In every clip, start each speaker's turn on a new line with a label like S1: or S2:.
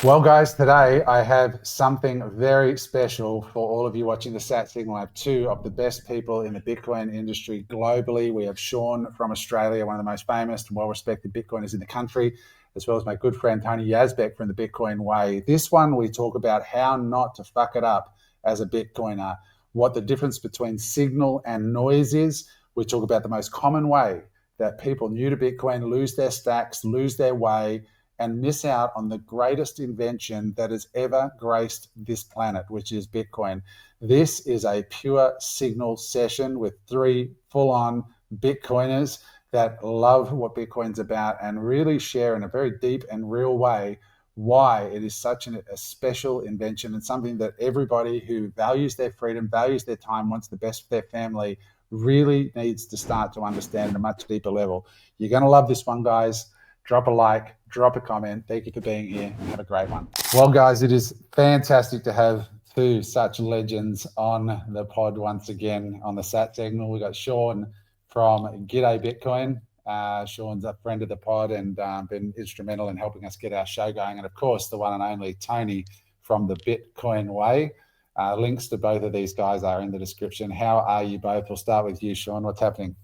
S1: Well, guys, today I have something very special for all of you watching the SatSignal. I have two of the best people in the Bitcoin industry globally. We have Sean from Australia, one of the most famous and well-respected Bitcoiners in the country, as well as my good friend Tony Yazbeck from the Bitcoin Way. This one, we talk about how not to fuck it up as a Bitcoiner, what the difference between signal and noise is. We talk about the most common way that people new to Bitcoin lose their stacks, lose their way, and miss out on the greatest invention that has ever graced this planet, which is Bitcoin. This is a pure signal session with three full-on Bitcoiners that love what Bitcoin's about and really share in a very deep and real way why it is such a special invention and something that everybody who values their freedom, values their time, wants the best for their family, really needs to start to understand at a much deeper level. You're going to love this one, guys. Drop a like, drop a comment. Thank you for being here and have a great one. Well, guys, it is fantastic to have two such legends on the pod once again on the SatSignal. We've got Sean from G'day Bitcoin. Sean's a friend of the pod and been instrumental in helping us get our show going. And of course, the one and only Tony from the Bitcoin Way. Links to both of these guys are in the description. How are you both? We'll start with you, Sean. What's happening?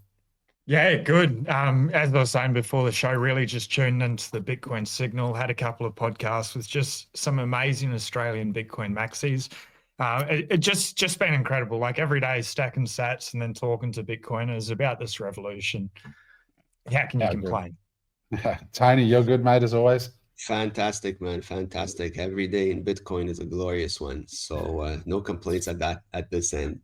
S2: Yeah, good. As I was saying before the show, really just tuned into the Bitcoin signal, had a couple of podcasts with just some amazing Australian Bitcoin maxis. It just been incredible. Like every day stacking sats and then talking to Bitcoiners about this revolution. How can you complain?
S1: Tony, you're good, mate, as always.
S3: Fantastic, man. Fantastic. Every day in Bitcoin is a glorious one. So no complaints at this end.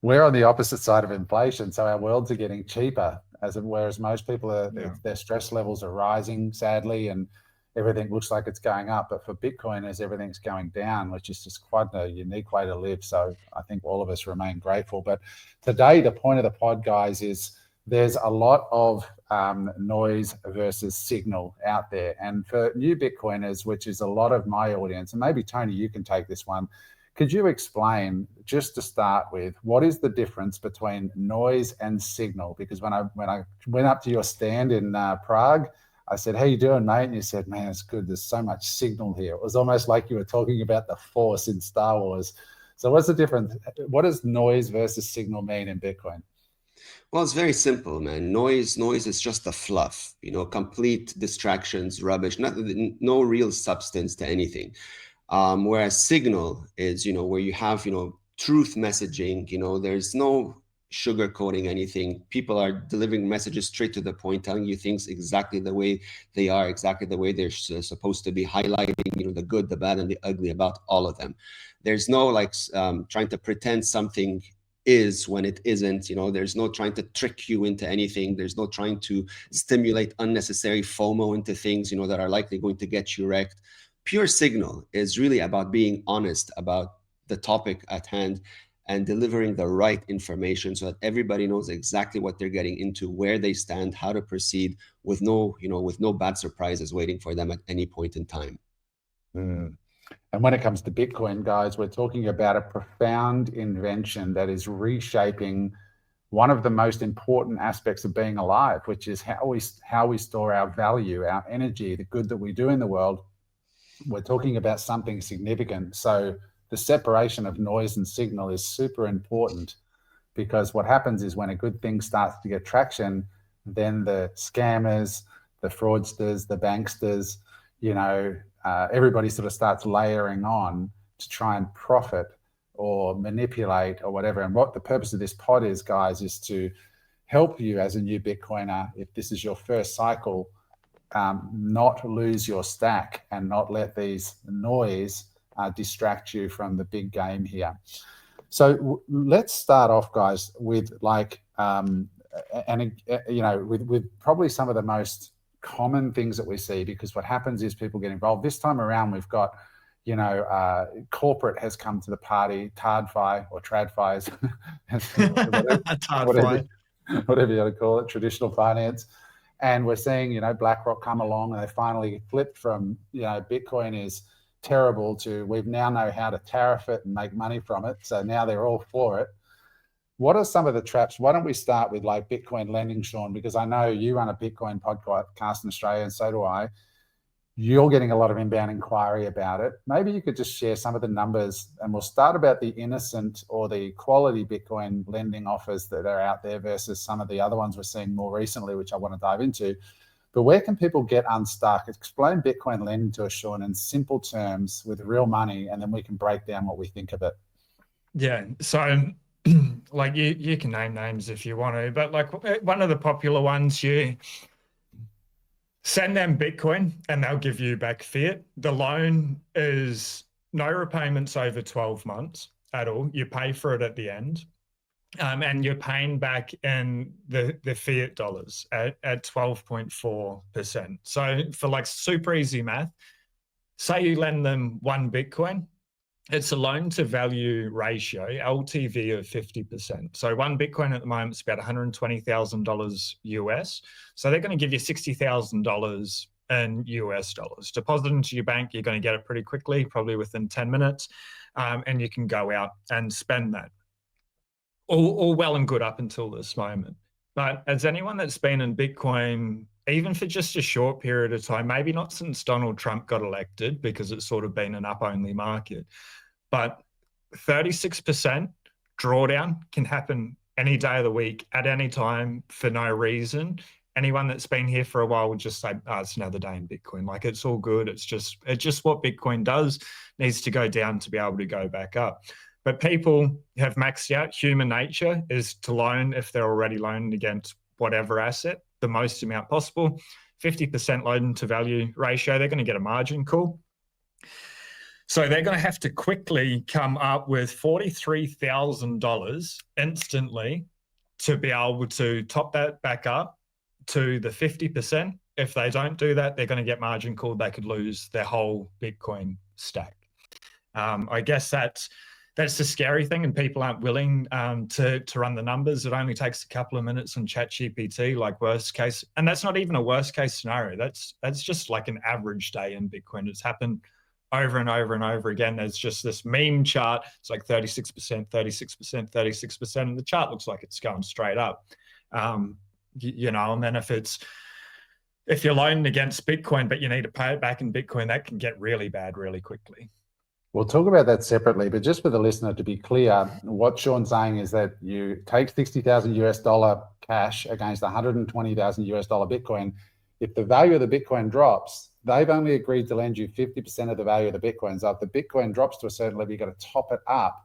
S1: We're on the opposite side of inflation, so our worlds are getting cheaper, whereas most people their stress levels are rising, sadly, and everything looks like it's going up. But for Bitcoiners, everything's going down, which is just quite a unique way to live. So I think all of us remain grateful. But today, the point of the pod, guys, is there's a lot of noise versus signal out there. And for new Bitcoiners, which is a lot of my audience, and maybe Tony, you can take this one. Could you explain, just to start with, what is the difference between noise and signal? Because when I went up to your stand in Prague, I said, "How you doing, mate?" And you said, "Man, it's good. There's so much signal here." It was almost like you were talking about the Force in Star Wars. So what's the difference? What does noise versus signal mean in Bitcoin?
S3: Well, it's very simple, man. Noise is just a fluff, complete distractions, rubbish, no real substance to anything. Whereas signal is, where you have, truth messaging, there's no sugarcoating anything. People are delivering messages straight to the point, telling you things exactly the way they are, exactly the way they're supposed to be, highlighting, the good, the bad, and the ugly about all of them. There's no trying to pretend something is when it isn't. There's no trying to trick you into anything. There's no trying to stimulate unnecessary FOMO into things, that are likely going to get you wrecked. Pure signal is really about being honest about the topic at hand and delivering the right information so that everybody knows exactly what they're getting into, where they stand, how to proceed, with no bad surprises waiting for them at any point in time.
S1: And when it comes to Bitcoin, guys, we're talking about a profound invention that is reshaping one of the most important aspects of being alive, which is how we store our value, our energy, the good that we do in the world. We're talking about something significant. So the separation of noise and signal is super important, because what happens is when a good thing starts to get traction, then the scammers, the fraudsters, the banksters, everybody sort of starts layering on to try and profit or manipulate or whatever. And what the purpose of this pod is, guys, is to help you as a new Bitcoiner, if this is your first cycle, not lose your stack and not let these noise distract you from the big game here. So let's start off, guys, with with probably some of the most common things that we see, because what happens is people get involved. This time around, we've got, corporate has come to the party, TardFi or TradFis, whatever you want to call it, traditional finance. And we're seeing, BlackRock come along, and they finally flipped from, Bitcoin is terrible to we now know how to tariff it and make money from it. So now they're all for it. What are some of the traps? Why don't we start with Bitcoin lending, Sean? Because I know you run a Bitcoin podcast in Australia, and so do I. You're getting a lot of inbound inquiry about it. Maybe you could just share some of the numbers, and we'll start about the innocent or the quality Bitcoin lending offers that are out there versus some of the other ones we're seeing more recently, which I want to dive into. But where can people get unstuck? Explain Bitcoin lending to us, Sean, in simple terms with real money, and then we can break down what we think of it.
S2: Yeah. So like you can name names if you want to, but like one of the popular ones, you send them Bitcoin and they'll give you back fiat. The loan is no repayments over 12 months at all. You pay for it at the end. And you're paying back in the fiat dollars at 12.4%. So for like super easy math, say you lend them 1 Bitcoin, it's a loan to value ratio, LTV of 50%. So 1 Bitcoin at the moment is about $120,000 US. So they're going to give you $60,000 in US dollars. Deposit into your bank, you're going to get it pretty quickly, probably within 10 minutes. And you can go out and spend that. All well and good up until this moment. But as anyone that's been in Bitcoin, even for just a short period of time, maybe not since Donald Trump got elected, because it's sort of been an up-only market, but 36% drawdown can happen any day of the week, at any time, for no reason. Anyone that's been here for a while would just say, oh, it's another day in Bitcoin. Like, it's all good. It's just what Bitcoin does. Needs to go down to be able to go back up. But people have maxed out. Human nature is to loan, if they're already loaned against whatever asset, the most amount possible. 50% loan to value ratio, they're going to get a margin call. So they're going to have to quickly come up with $43,000 instantly to be able to top that back up to the 50%. If they don't do that, they're going to get margin called. They could lose their whole Bitcoin stack. I guess that's the scary thing, and people aren't willing to run the numbers. It only takes a couple of minutes on ChatGPT, like worst case, and that's not even a worst case scenario. That's just like an average day in Bitcoin. It's happened over and over and over again. There's just this meme chart. It's like 36%, 36%, 36%, and the chart looks like it's going straight up. And then if you're loaning against Bitcoin, but you need to pay it back in Bitcoin, that can get really bad really quickly.
S1: We'll talk about that separately, but just for the listener to be clear, what Sean's saying is that you take $60,000 US cash against $120,000 US Bitcoin. If the value of the Bitcoin drops, they've only agreed to lend you 50% of the value of the Bitcoin. So if the Bitcoin drops to a certain level, you've got to top it up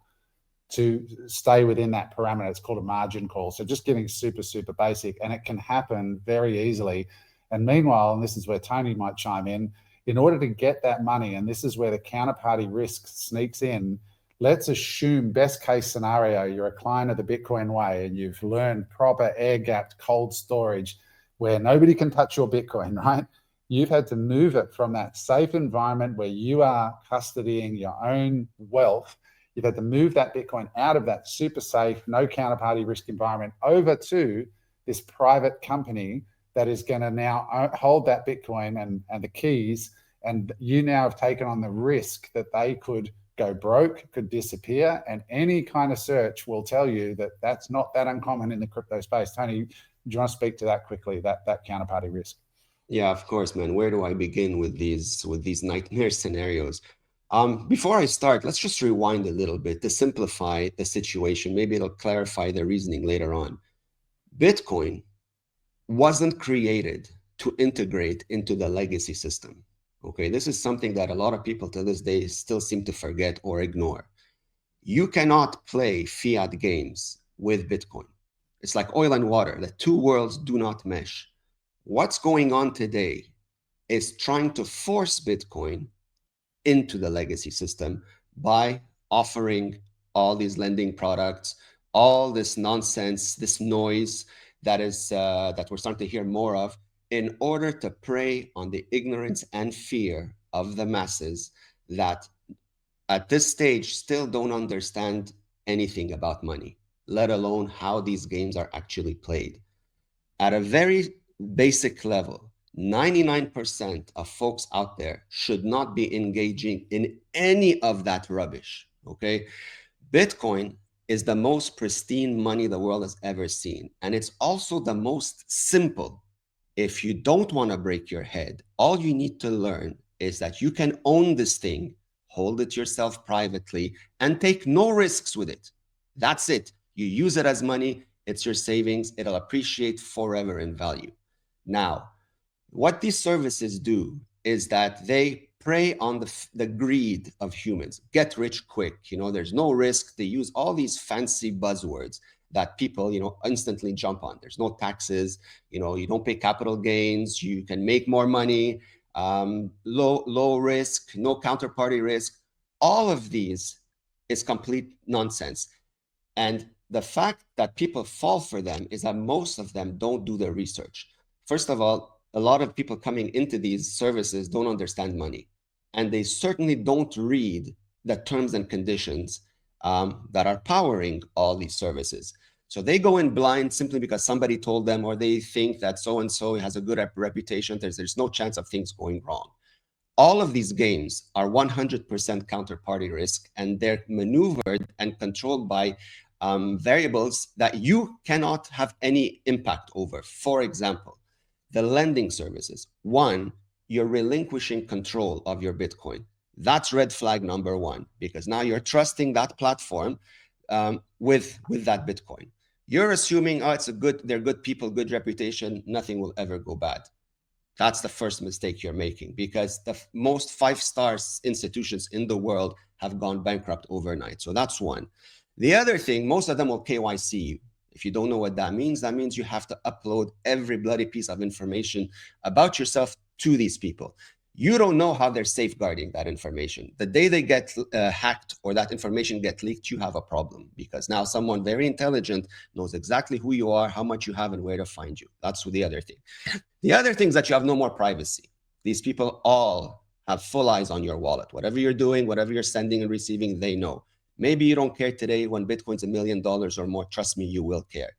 S1: to stay within that parameter. It's called a margin call. So just getting super, super basic, and it can happen very easily. And meanwhile, and this is where Tony might chime in order to get that money, and this is where the counterparty risk sneaks in, let's assume best case scenario, you're a client of the Bitcoin way and you've learned proper air-gapped cold storage where nobody can touch your Bitcoin, right? You've had to move it from that safe environment where you are custodying your own wealth. You've had to move that Bitcoin out of that super safe, no counterparty risk environment over to this private company that is going to now hold that Bitcoin and the keys. And you now have taken on the risk that they could go broke, could disappear. And any kind of search will tell you that that's not that uncommon in the crypto space. Tony, do you want to speak to that quickly, that counterparty risk?
S3: Yeah, of course, man. Where do I begin with these nightmare scenarios? Before I start, let's just rewind a little bit to simplify the situation. Maybe it'll clarify the reasoning later on. Bitcoin wasn't created to integrate into the legacy system. Okay, this is something that a lot of people to this day still seem to forget or ignore. You cannot play fiat games with Bitcoin. It's like oil and water. The two worlds do not mesh. What's going on today is trying to force Bitcoin into the legacy system by offering all these lending products, all this nonsense, this noise that we're starting to hear more of, in order to prey on the ignorance and fear of the masses that at this stage still don't understand anything about money, let alone how these games are actually played. At a very basic level, 99% of folks out there should not be engaging in any of that rubbish, okay? Bitcoin is the most pristine money the world has ever seen. And it's also the most simple if you don't want to break your head, all you need to learn is that you can own this thing, hold it yourself privately, and take no risks with it. That's it. You use it as money, it's your savings, it'll appreciate forever in value. Now, what these services do is that they prey on the greed of humans. Get rich quick, there's no risk. They use all these fancy buzzwords that people, instantly jump on. There's no taxes, you don't pay capital gains, you can make more money, low risk, no counterparty risk. All of these is complete nonsense. And the fact that people fall for them is that most of them don't do their research. First of all, a lot of people coming into these services don't understand money, and they certainly don't read the terms and conditions that are powering all these services. So they go in blind simply because somebody told them, or they think that so-and-so has a good reputation. There's no chance of things going wrong. All of these games are 100% counterparty risk, and they're maneuvered and controlled by variables that you cannot have any impact over. For example, the lending services. One, you're relinquishing control of your Bitcoin. That's red flag number one, because now you're trusting that platform with that Bitcoin. You're assuming, they're good people, good reputation, nothing will ever go bad. That's the first mistake you're making, because the most 5-star institutions in the world have gone bankrupt overnight. So that's one. The other thing, most of them will KYC you. If you don't know what that means you have to upload every bloody piece of information about yourself to these people. You don't know how they're safeguarding that information. The day they get hacked or that information get leaked, you have a problem, because now someone very intelligent knows exactly who you are, how much you have, and where to find you. That's the other thing. The other thing is that you have no more privacy. These people all have full eyes on your wallet. Whatever you're doing, whatever you're sending and receiving, they know. Maybe you don't care today. When Bitcoin's $1 million or more, trust me, you will care.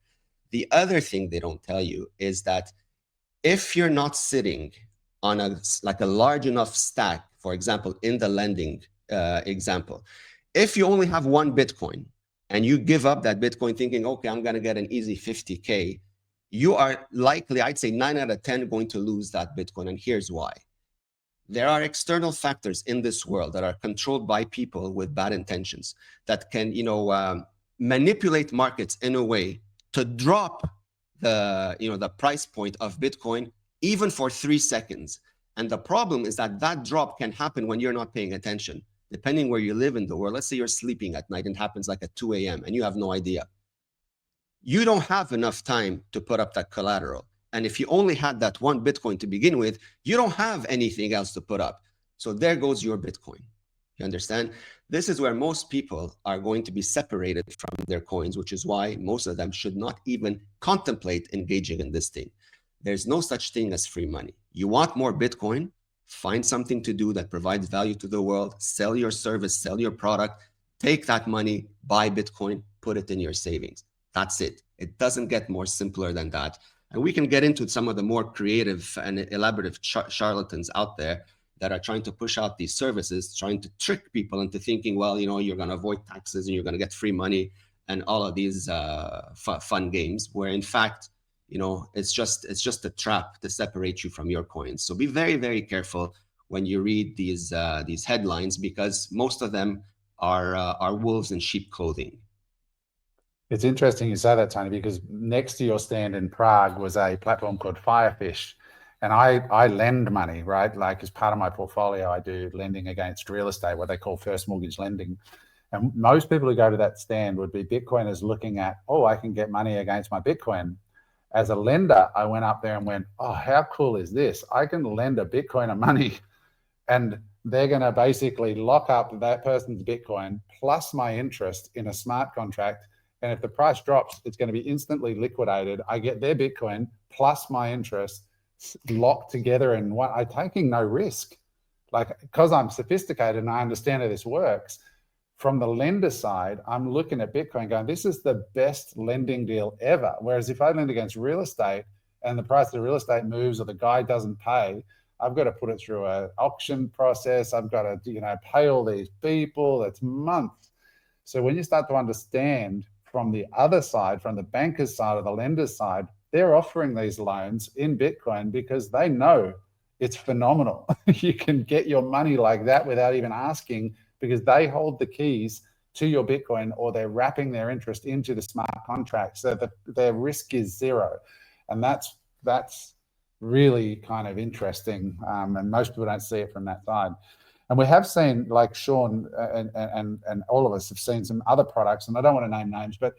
S3: The other thing they don't tell you is that if you're not sitting on a large enough stack, for example, in the lending example, if you only have one Bitcoin and you give up that Bitcoin thinking, okay, I'm going to get an easy 50K, you are likely, I'd say 9 out of 10, going to lose that Bitcoin. And here's why. There are external factors in this world that are controlled by people with bad intentions that can, manipulate markets in a way to drop the price point of Bitcoin even for 3 seconds. And the problem is that drop can happen when you're not paying attention. Depending where you live in the world, let's say you're sleeping at night and it happens like at 2 a.m. and you have no idea. You don't have enough time to put up that collateral. And if you only had that one Bitcoin to begin with, you don't have anything else to put up. So there goes your Bitcoin. You understand? This is where most people are going to be separated from their coins, which is why most of them should not even contemplate engaging in this thing. There's no such thing as free money. You want more Bitcoin? Find something to do that provides value to the world, sell your service, sell your product, take that money, buy Bitcoin, put it in your savings. That's it. It doesn't get more simpler than that. And we can get into some of the more creative and elaborative charlatans out there that are trying to push out these services, trying to trick people into thinking, well, you're going to avoid taxes and you're going to get free money and all of these fun games, where in fact, it's just a trap to separate you from your coins. So be very, very careful when you read these headlines, because most of them are wolves in sheep clothing.
S1: It's interesting you say that, Tony, because next to your stand in Prague was a platform called Firefish. And I lend money, right? Like as part of my portfolio, I do lending against real estate, what they call first mortgage lending. And most people who go to that stand would be Bitcoiners looking at, oh, I can get money against my Bitcoin. As a lender, I went up there and went, oh, how cool is this? I can lend a Bitcoin of money and they're going to basically lock up that person's Bitcoin plus my interest in a smart contract. And if the price drops, it's going to be instantly liquidated. I get their Bitcoin plus my interest locked together in one. I'm taking no risk. Because I'm sophisticated and I understand how this works, from the lender side, I'm looking at Bitcoin going, this is the best lending deal ever. Whereas if I lend against real estate and the price of the real estate moves or the guy doesn't pay, I've got to put it through an auction process. I've got to, pay all these people. That's months. So when you start to understand from the other side, from the banker's side or the lender's side, they're offering these loans in Bitcoin because they know it's phenomenal. You can get your money like that without even asking, because they hold the keys to your Bitcoin, or they're wrapping their interest into the smart contract, so that their risk is zero. And that's really kind of interesting, and most people don't see it from that side. And we have seen, like Sean and all of us have seen some other products, and I don't want to name names, but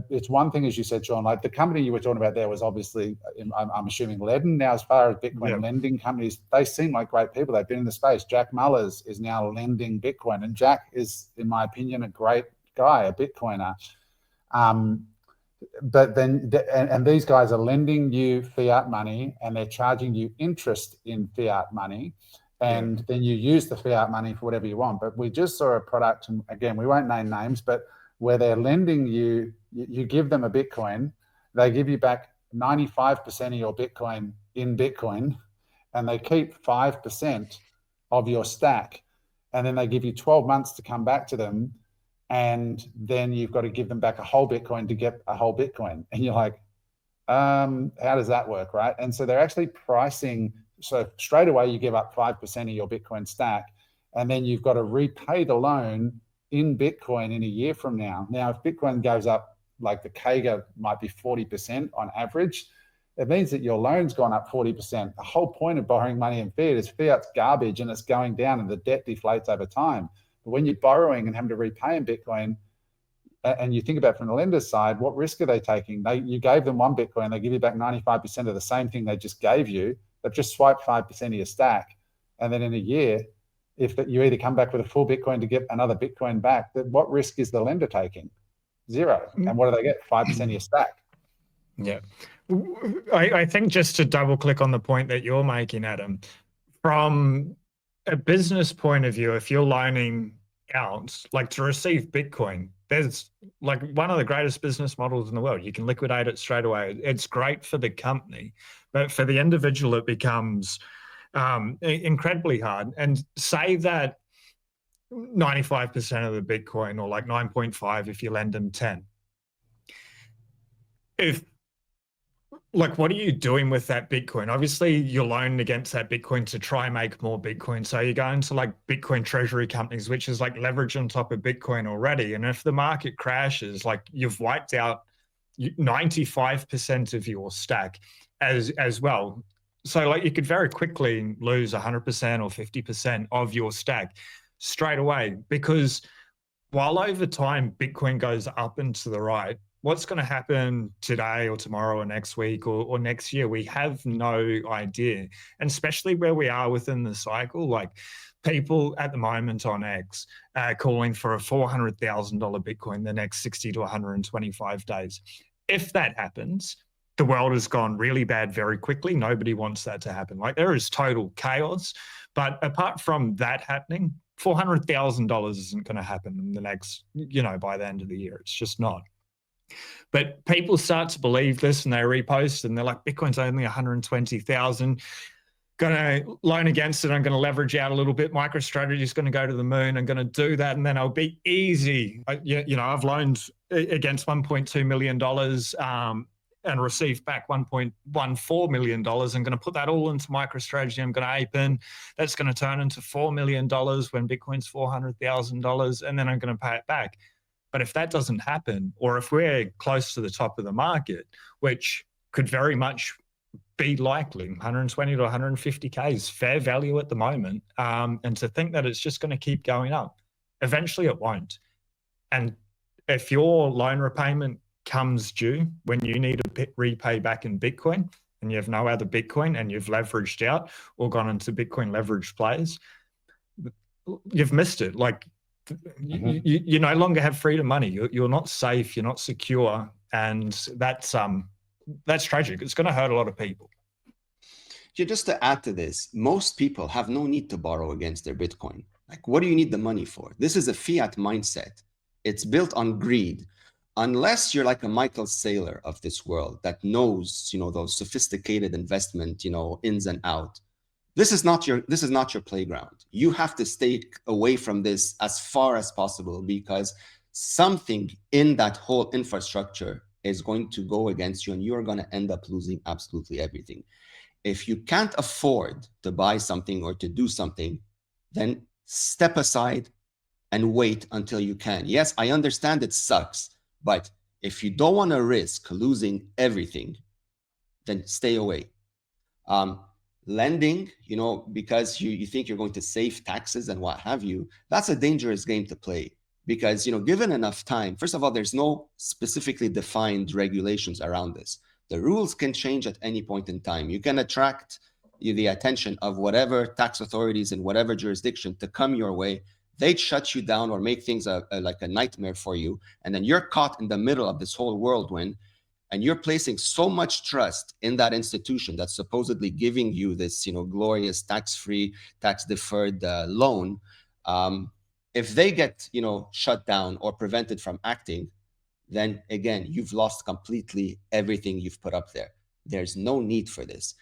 S1: it's one thing, as you said, Sean, like the company you were talking about there was obviously, I'm assuming, Ledden. Now, as far as Bitcoin lending companies, they seem like great people. They've been in the space. Jack Mullers is now lending Bitcoin, and Jack is, in my opinion, a great guy, a Bitcoiner. But then, and these guys are lending you fiat money, and they're charging you interest in fiat money. And then you use the fiat money for whatever you want. But we just saw a product, and again, we won't name names, but where they're lending you, you give them a Bitcoin, they give you back 95% of your Bitcoin in Bitcoin, and they keep 5% of your stack. And then they give you 12 months to come back to them. And then you've got to give them back a whole Bitcoin to get a whole Bitcoin. And you're like, how does that work, right? And so they're actually pricing. So straight away, you give up 5% of your Bitcoin stack, and then you've got to repay the loan in Bitcoin in a year from now. Now, if Bitcoin goes up, like the CAGR might be 40% on average, it means that your loan's gone up 40%. The whole point of borrowing money in fiat is fiat's garbage and it's going down and the debt deflates over time. But when you're borrowing and having to repay in Bitcoin, and you think about it from the lender's side, what risk are they taking? You gave them one Bitcoin, they give you back 95% of the same thing they just gave you. They've just swiped 5% of your stack. And then in a year, if you either come back with a full Bitcoin to get another Bitcoin back, what risk is the lender taking? Zero. And what do they get? 5% of your stack.
S2: Yeah. I think just to double click on the point that you're making, Adam, from a business point of view, if you're loaning out, like to receive Bitcoin, there's like one of the greatest business models in the world. You can liquidate it straight away. It's great for the company, but for the individual, it becomes incredibly hard. And say that 95% of the Bitcoin, or like 9.5 if you lend them 10. What are you doing with that Bitcoin? Obviously, you're loaning against that Bitcoin to try and make more Bitcoin. So you go into like Bitcoin treasury companies, which is like leverage on top of Bitcoin already. And if the market crashes, like you've wiped out 95% of your stack as well. So like you could very quickly lose 100% or 50% of your stack straight away, because while over time Bitcoin goes up and to the right, what's going to happen today or tomorrow or next week or next year, we have no idea. And especially where we are within the cycle, like people at the moment on X are calling for a $400,000 Bitcoin the next 60 to 125 days. If that happens, the world has gone really bad very quickly. Nobody wants that to happen. Like there is total chaos. But apart from that happening, $400,000 isn't going to happen in the next, by the end of the year. It's just not. But people start to believe this and they repost and they're like, Bitcoin's only 120,000. Going to loan against it. I'm going to leverage out a little bit. MicroStrategy is going to go to the moon. I'm going to do that. And then I'll be easy. I've loaned against $1.2 million and received back $1.14 million. I'm going to put that all into MicroStrategy. I'm going to ape in. That's going to turn into $4 million when Bitcoin's $400,000. And then I'm going to pay it back. But if that doesn't happen, or if we're close to the top of the market, which could very much be likely, 120 to 150K is fair value at the moment. And to think that it's just going to keep going up, eventually it won't. And if your loan repayment comes due when you need to repay back in Bitcoin and you have no other Bitcoin and you've leveraged out or gone into Bitcoin leveraged plays, you've missed it. Like, you no longer have freedom money. You're not safe. You're not secure, and that's tragic. It's going to hurt a lot of people.
S3: Yeah, just to add to this, most people have no need to borrow against their Bitcoin. Like, what do you need the money for? This is a fiat mindset. It's built on greed. Unless you're like a Michael Saylor of this world that knows, those sophisticated investment, ins and out. This is not your playground. You have to stay away from this as far as possible, because something in that whole infrastructure is going to go against you, and you're going to end up losing absolutely everything. If you can't afford to buy something or to do something, then step aside and wait until you can. Yes, I understand it sucks, but if you don't want to risk losing everything, then stay away. Lending, because you think you're going to save taxes and what have you, that's a dangerous game to play, because, given enough time, first of all, there's no specifically defined regulations around this. The rules can change at any point in time. You can attract the attention of whatever tax authorities in whatever jurisdiction to come your way. They'd shut you down or make things like a nightmare for you. And then you're caught in the middle of this whole whirlwind, and you're placing so much trust in that institution that's supposedly giving you this, glorious tax-free, tax-deferred loan. If they get, shut down or prevented from acting, then again, you've lost completely everything you've put up there. There's no need for this.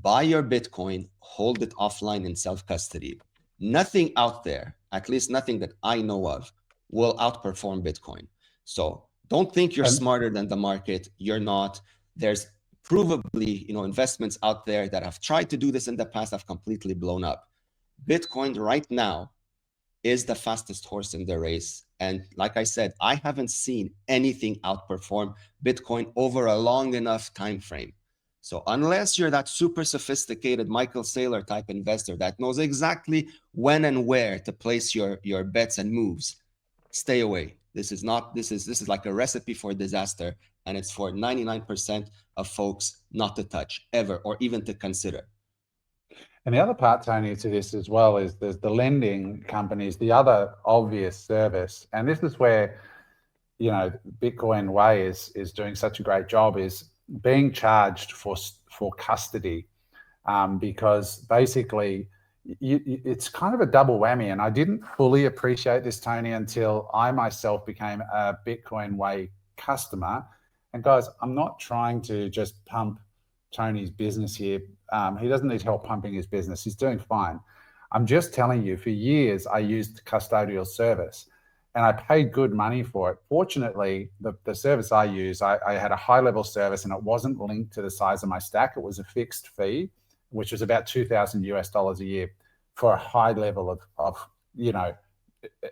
S3: Buy your Bitcoin, hold it offline in self-custody. Nothing out there, at least nothing that I know of, will outperform Bitcoin. So don't think you're smarter than the market. You're not. There's provably, investments out there that have tried to do this in the past, have completely blown up. Bitcoin right now is the fastest horse in the race. And like I said, I haven't seen anything outperform Bitcoin over a long enough time frame. So unless you're that super sophisticated Michael Saylor type investor that knows exactly when and where to place your bets and moves, stay away. This is like a recipe for disaster, and it's for 99% of folks not to touch ever, or even to consider.
S1: And the other part, Tony, to this as well is there's the lending companies, the other obvious service. And this is where, Bitcoin Way is doing such a great job, is being charged for custody, because basically it's kind of a double whammy. And I didn't fully appreciate this, Tony, until I myself became a Bitcoin Way customer. And guys, I'm not trying to just pump Tony's business here. He doesn't need help pumping his business. He's doing fine. I'm just telling you, for years, I used custodial service and I paid good money for it. Fortunately, the service I use, I had a high level service and it wasn't linked to the size of my stack. It was a fixed fee, which was about $2,000 a year for a high level of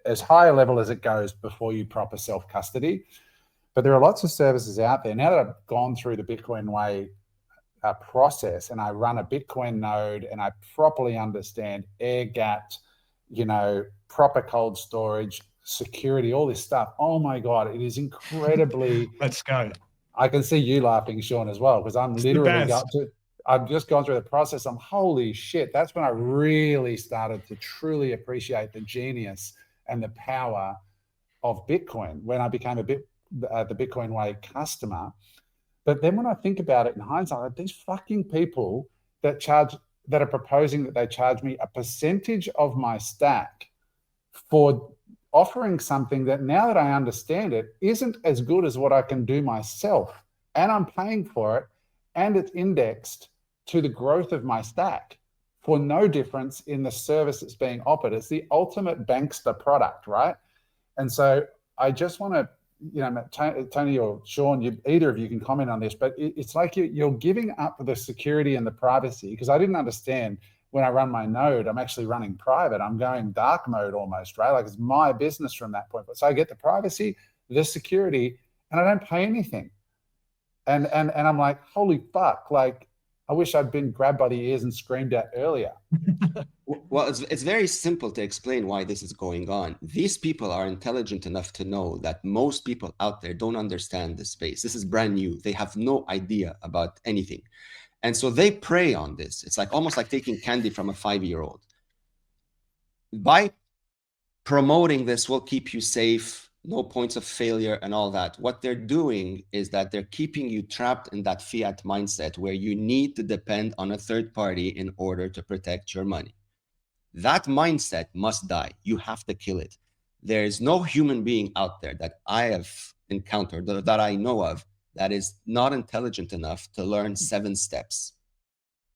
S1: as high a level as it goes before you proper self-custody. But there are lots of services out there. Now that I've gone through the Bitcoin Way process and I run a Bitcoin node and I properly understand air-gapped, proper cold storage, security, all this stuff. Oh my God, it is incredibly.
S2: Let's go.
S1: I can see you laughing, Sean, as well, because I've just gone through the process. I'm holy shit. That's when I really started to truly appreciate the genius and the power of Bitcoin, when I became the Bitcoin Way customer. But then when I think about it in hindsight, these fucking people that are proposing that they charge me a percentage of my stack for offering something that, now that I understand it, isn't as good as what I can do myself. And I'm paying for it, and it's indexed to the growth of my stack for no difference in the service that's being offered. It's the ultimate bankster product, right? And so I just want to, Tony or Sean, either of you can comment on this, but it's like you're giving up the security and the privacy, because I didn't understand when I run my node, I'm actually running private. I'm going dark mode almost, right? Like it's my business from that point. But so I get the privacy, the security, and I don't pay anything. And I'm like, holy fuck, like I wish I'd been grabbed by the ears and screamed at earlier.
S3: Well, it's very simple to explain why this is going on. These people are intelligent enough to know that most people out there don't understand the space. This is brand new. They have no idea about anything. And so they prey on this. It's like almost like taking candy from a 5-year-old. By promoting this will keep you safe, no points of failure and all that. What they're doing is that they're keeping you trapped in that fiat mindset where you need to depend on a third party in order to protect your money. That mindset must die. You have to kill it. There is no human being out there that I have encountered, that I know of, that is not intelligent enough to learn 7 steps.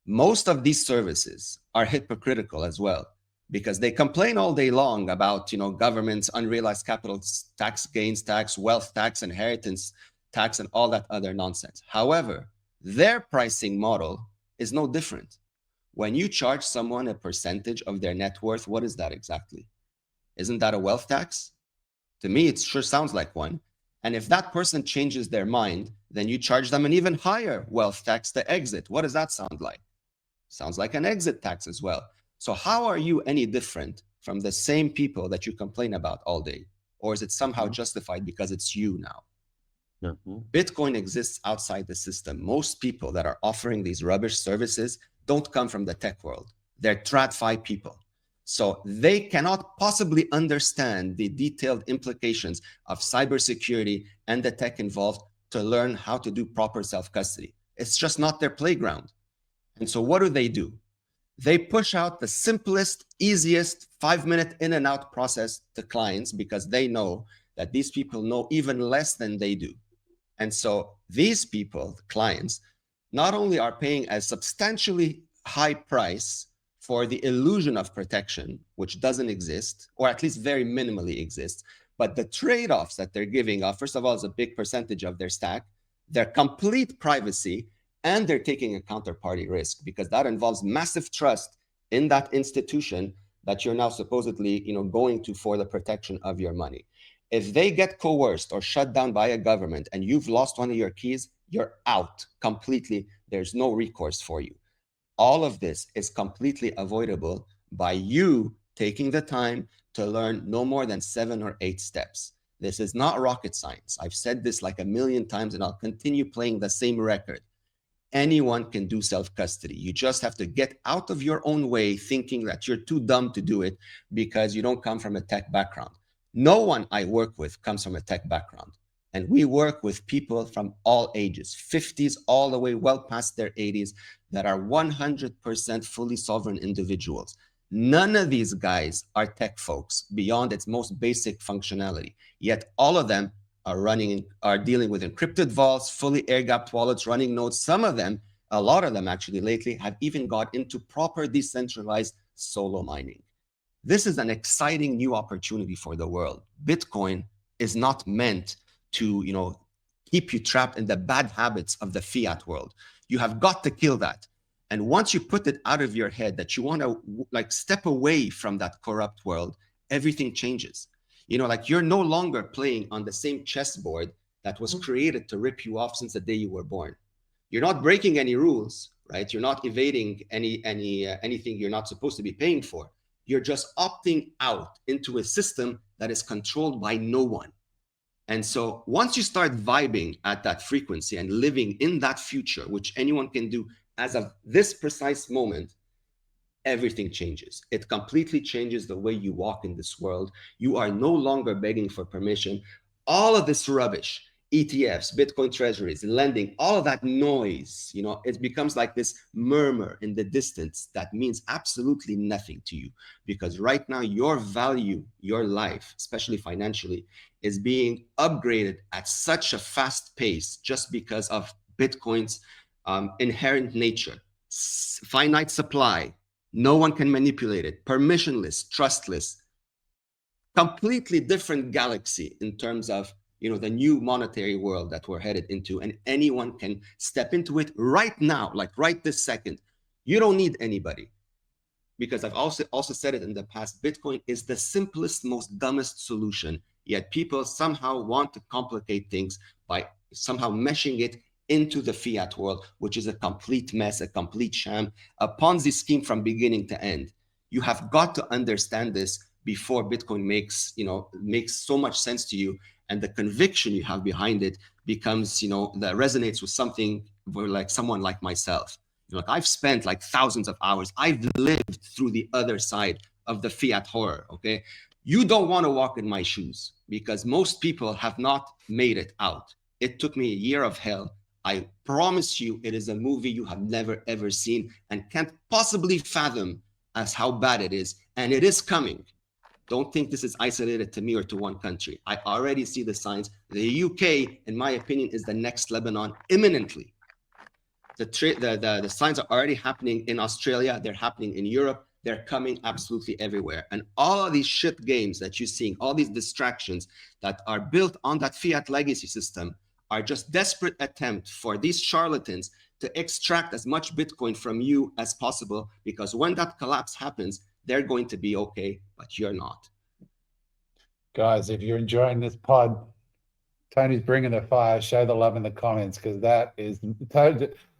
S3: Most of these services are hypocritical as well, because they complain all day long about, government's unrealized capital tax, gains tax, wealth tax, inheritance tax and all that other nonsense. However, their pricing model is no different. When you charge someone a percentage of their net worth, what is that exactly? Isn't that a wealth tax? To me, it sure sounds like one. And if that person changes their mind, then you charge them an even higher wealth tax to exit. What does that sound like? Sounds like an exit tax as well. So how are you any different from the same people that you complain about all day? Or is it somehow justified because it's you now? Bitcoin exists outside the system. Most people that are offering these rubbish services don't come from the tech world. They're TradFi people. So they cannot possibly understand the detailed implications of cybersecurity and the tech involved to learn how to do proper self-custody. It's just not their playground. And so what do? They push out the simplest, easiest 5-minute in and out process to clients because they know that these people know even less than they do. And so these people, clients, not only are paying a substantially high price for the illusion of protection, which doesn't exist, or at least very minimally exists, but the trade-offs that they're giving up, first of all, is a big percentage of their stack, their complete privacy, and they're taking a counterparty risk because that involves massive trust in that institution that you're now supposedly, going to for the protection of your money. If they get coerced or shut down by a government and you've lost one of your keys, you're out completely. There's no recourse for you. All of this is completely avoidable by you taking the time to learn no more than 7 or 8 steps. This is not rocket science. I've said this like a million times and I'll continue playing the same record. Anyone can do self-custody. You just have to get out of your own way thinking that you're too dumb to do it because you don't come from a tech background. No one I work with comes from a tech background. And we work with people from all ages, 50s all the way well past their 80s, that are 100% fully sovereign individuals. None of these guys are tech folks beyond its most basic functionality. Yet all of them are dealing with encrypted vaults, fully air-gapped wallets, running nodes. Some of them, a lot of them actually lately, have even got into proper decentralized solo mining. This is an exciting new opportunity for the world. Bitcoin is not meant to, keep you trapped in the bad habits of the fiat world. You have got to kill that. And once you put it out of your head that you want to step away from that corrupt world, everything changes. You're no longer playing on the same chessboard that was created to rip you off since the day you were born. You're not breaking any rules, right? You're not evading anything you're not supposed to be paying for. You're just opting out into a system that is controlled by no one. And so once you start vibing at that frequency and living in that future, which anyone can do as of this precise moment, everything changes. It completely changes the way you walk in this world. You are no longer begging for permission. All of this rubbish, ETFs, Bitcoin treasuries, lending, all of that noise, it becomes like this murmur in the distance that means absolutely nothing to you. Because right now, your value, your life, especially financially, is being upgraded at such a fast pace just because of Bitcoin's inherent nature. Finite supply, no one can manipulate it, permissionless, trustless, completely different galaxy in terms of the new monetary world that we're headed into, and anyone can step into it right now, like right this second. You don't need anybody. Because I've also said it in the past, Bitcoin is the simplest, most dumbest solution, yet people somehow want to complicate things by somehow meshing it into the fiat world, which is a complete mess, a complete sham, a Ponzi scheme from beginning to end. You have got to understand this before Bitcoin makes so much sense to you, and the conviction you have behind it becomes, that resonates with something like someone like myself. I've spent thousands of hours. I've lived through the other side of the fiat horror, okay? You don't want to walk in my shoes because most people have not made it out. It took me a year of hell. I promise you it is a movie you have never, ever seen and can't possibly fathom as how bad it is. And it is coming. Don't think this is isolated to me or to one country. I already see the signs. The UK, in my opinion, is the next Lebanon imminently. The signs are already happening in Australia. They're happening in Europe. They're coming absolutely everywhere. And all of these shit games that you're seeing, all these distractions that are built on that fiat legacy system are just desperate attempt for these charlatans to extract as much Bitcoin from you as possible, because when that collapse happens, they're going to be okay, but you're not.
S1: Guys, if you're enjoying this pod, Tony's bringing the fire. Show the love in the comments, because that is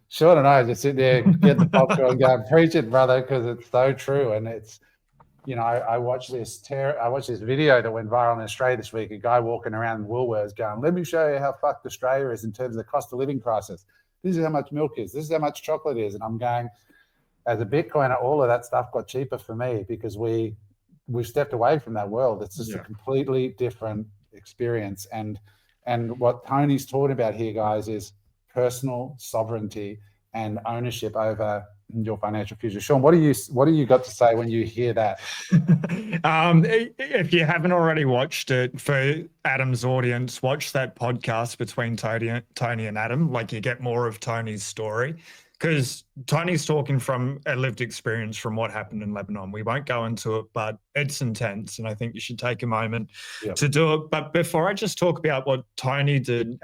S1: Sean and I just sit there, get the popcorn, go preach it, brother, because it's so true. And it's, I watched this video that went viral in Australia this week. A guy walking around Woolworths going, "Let me show you how fucked Australia is in terms of the cost of living crisis. This is how much milk is. This is how much chocolate is." And I'm going, as a Bitcoiner, all of that stuff got cheaper for me because we've stepped away from that world. It's just a completely different experience. And what Tony's talking about here, guys, is personal sovereignty and ownership over your financial future. Sean, what do you got to say when you hear that?
S2: If you haven't already watched it, for Adam's audience, watch that podcast between Tony and Adam. Like, you get more of Tony's story, because Tony's talking from a lived experience from what happened in Lebanon. We won't go into it, but it's intense, and I think you should take a moment to do it. But before I just talk about what Tony did,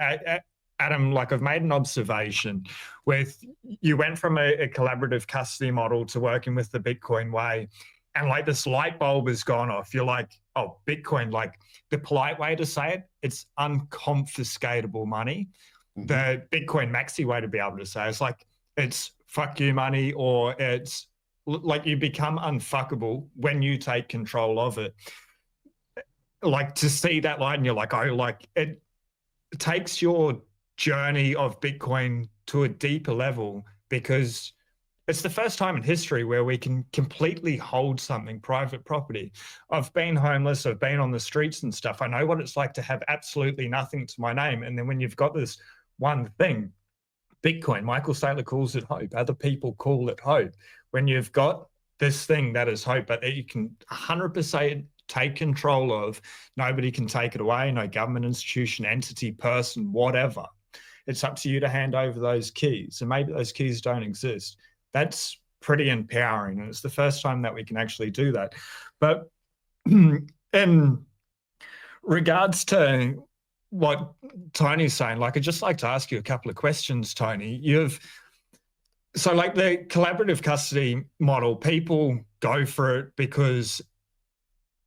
S2: Adam, like, I've made an observation with, you went from a collaborative custody model to working with the Bitcoin way, and like this light bulb has gone off. You're like, oh, Bitcoin, like, the polite way to say it, it's unconfiscatable money. Mm-hmm. The Bitcoin maxi way to be able to say it's like, it's fuck you money, or it's like you become unfuckable when you take control of it. Like, to see that light, and you're like, oh, like, it takes your journey of Bitcoin to a deeper level, because it's the first time in history where we can completely hold something, private property. I've been homeless, I've been on the streets and stuff. I know what it's like to have absolutely nothing to my name. And then when you've got this one thing, Bitcoin, Michael Saylor calls it hope, other people call it hope. When you've got this thing that is hope, but that you can 100% take control of, nobody can take it away, no government, institution, entity, person, whatever. It's up to you to hand over those keys, and maybe those keys don't exist. That's pretty empowering, and it's the first time that we can actually do that. But in regards to what Tony's saying, like, I'd just like to ask you a couple of questions, Tony. So like the collaborative custody model, people go for it because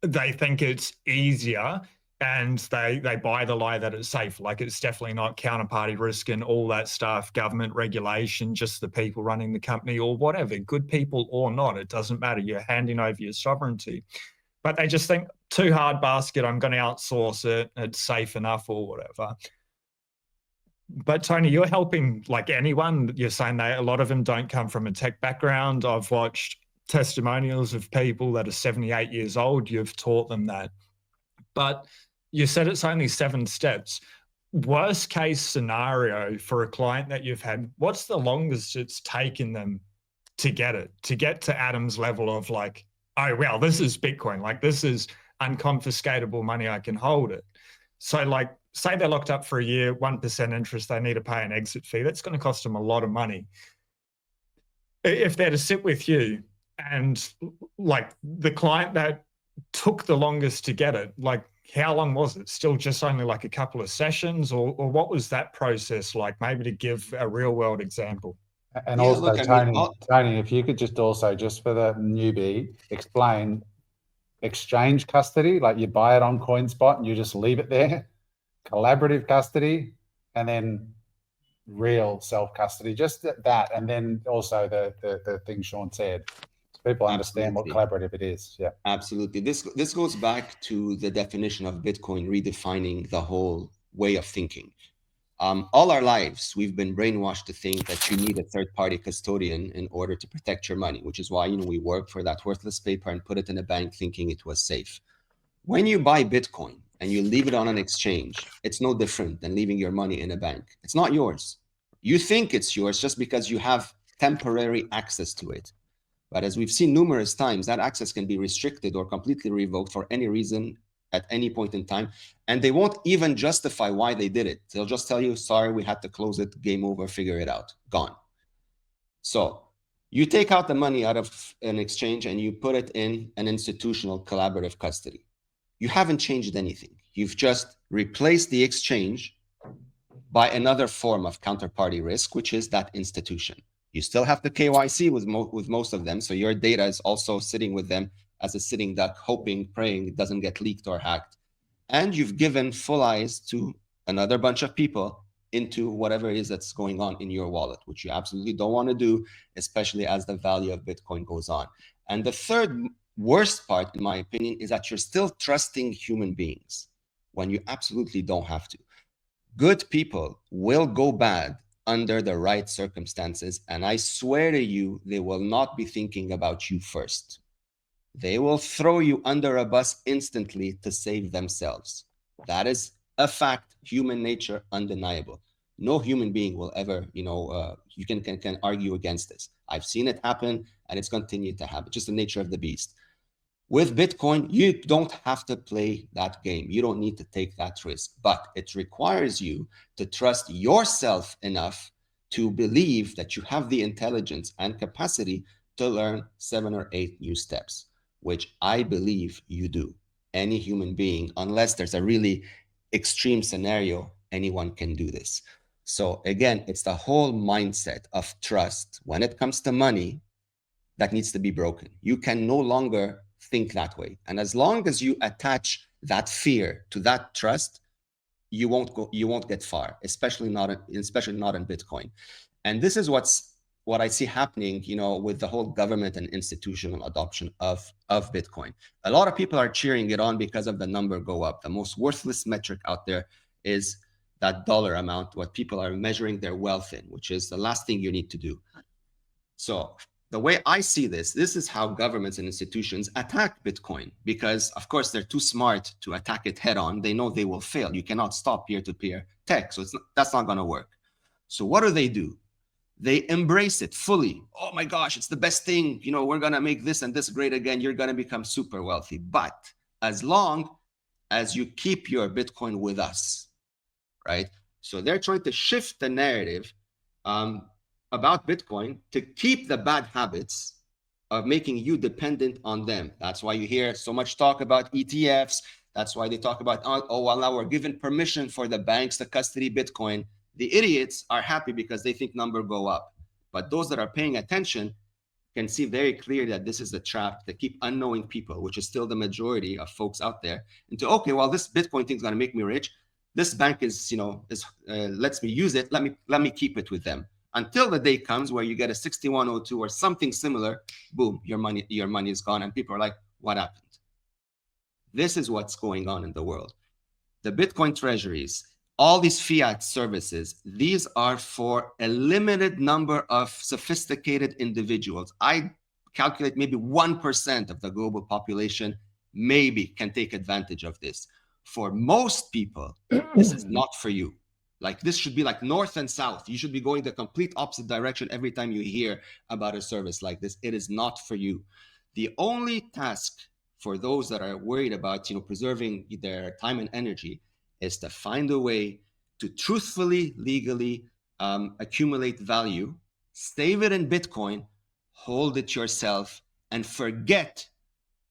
S2: they think it's easier, and they buy the lie that it's safe. Like, it's definitely not counterparty risk and all that stuff, government regulation, just the people running the company or whatever, good people or not, it doesn't matter. You're handing over your sovereignty. But they just think, too hard basket, I'm going to outsource it, it's safe enough or whatever. But Tony, you're helping like anyone. You're saying that a lot of them don't come from a tech background. I've watched testimonials of people that are 78 years old. You've taught them that. But you said it's only 7 steps. Worst case scenario for a client that you've had, what's the longest it's taken them to get to Adam's level of like, oh, well, this is Bitcoin. Like, this is unconfiscatable money. I can hold it. So like, say they're locked up for a year, 1% interest, they need to pay an exit fee. That's going to cost them a lot of money. If they're to sit with you and like the client that took the longest to get it, like, how long was it? Still just only like a couple of sessions, or what was that process like? Maybe to give a real world example.
S1: And also, look, Tony, if you could just also, just for the newbie, explain exchange custody, like you buy it on CoinSpot and you just leave it there, collaborative custody, and then real self-custody, just that, and then also the thing Sean said, so people understand what collaborative it is. Yeah,
S3: absolutely. This goes back to the definition of Bitcoin redefining the whole way of thinking. All our lives, we've been brainwashed to think that you need a third-party custodian in order to protect your money, which is why, we work for that worthless paper and put it in a bank thinking it was safe. When you buy Bitcoin and you leave it on an exchange, it's no different than leaving your money in a bank. It's not yours. You think it's yours just because you have temporary access to it. But as we've seen numerous times, that access can be restricted or completely revoked for any reason at any point in time, and they won't even justify why they did it. They'll just tell you, sorry, we had to close it, game over, figure it out, gone. So you take out the money out of an exchange and you put it in an institutional collaborative custody. You haven't changed anything. You've just replaced the exchange by another form of counterparty risk, which is that institution. You still have the KYC with most of them, so your data is also sitting with them as a sitting duck, hoping, praying it doesn't get leaked or hacked. And you've given full eyes to another bunch of people into whatever it is that's going on in your wallet, which you absolutely don't want to do, especially as the value of Bitcoin goes on. And the third worst part, in my opinion, is that you're still trusting human beings when you absolutely don't have to. Good people will go bad under the right circumstances, and I swear to you, they will not be thinking about you first. They will throw you under a bus instantly to save themselves. That is a fact, human nature, undeniable. No human being will ever, you can argue against this. I've seen it happen, and it's continued to happen. Just the nature of the beast. With Bitcoin, you don't have to play that game. You don't need to take that risk, but it requires you to trust yourself enough to believe that you have the intelligence and capacity to learn 7 or 8 new steps, which I believe you do. Any human being, unless there's a really extreme scenario, anyone can do this. So again, it's the whole mindset of trust when it comes to money that needs to be broken. You can no longer think that way. And as long as you attach that fear to that trust, you won't get far, especially not in Bitcoin. And this is what I see happening, with the whole government and institutional adoption of Bitcoin. A lot of people are cheering it on because of the number go up. The most worthless metric out there is that dollar amount, what people are measuring their wealth in, which is the last thing you need to do. So the way I see this is how governments and institutions attack Bitcoin, because of course they're too smart to attack it head on. They know they will fail. You cannot stop peer-to-peer tech. So that's not going to work. So what do? They embrace it fully. Oh my gosh, it's the best thing. We're going to make this and this great again. You're going to become super wealthy. But as long as you keep your Bitcoin with us, right? So they're trying to shift the narrative about Bitcoin to keep the bad habits of making you dependent on them. That's why you hear so much talk about ETFs. That's why they talk about, well, now we're given permission for the banks to custody Bitcoin. The idiots are happy because they think number go up. But those that are paying attention can see very clearly that this is a trap to keep unknowing people, which is still the majority of folks out there, into, okay, well, this Bitcoin thing is going to make me rich. This bank is, lets me use it. Let me keep it with them. Until the day comes where you get a 6102 or something similar, boom, your money is gone. And people are like, what happened? This is what's going on in the world. The Bitcoin treasuries, all these fiat services, these are for a limited number of sophisticated individuals. I calculate maybe 1% of the global population maybe can take advantage of this. For most people, this is not for you. Like, this should be like north and south. You should be going the complete opposite direction every time you hear about a service like this. It is not for you. The only task for those that are worried about, preserving their time and energy is to find a way to truthfully, legally accumulate value, save it in Bitcoin, hold it yourself, and forget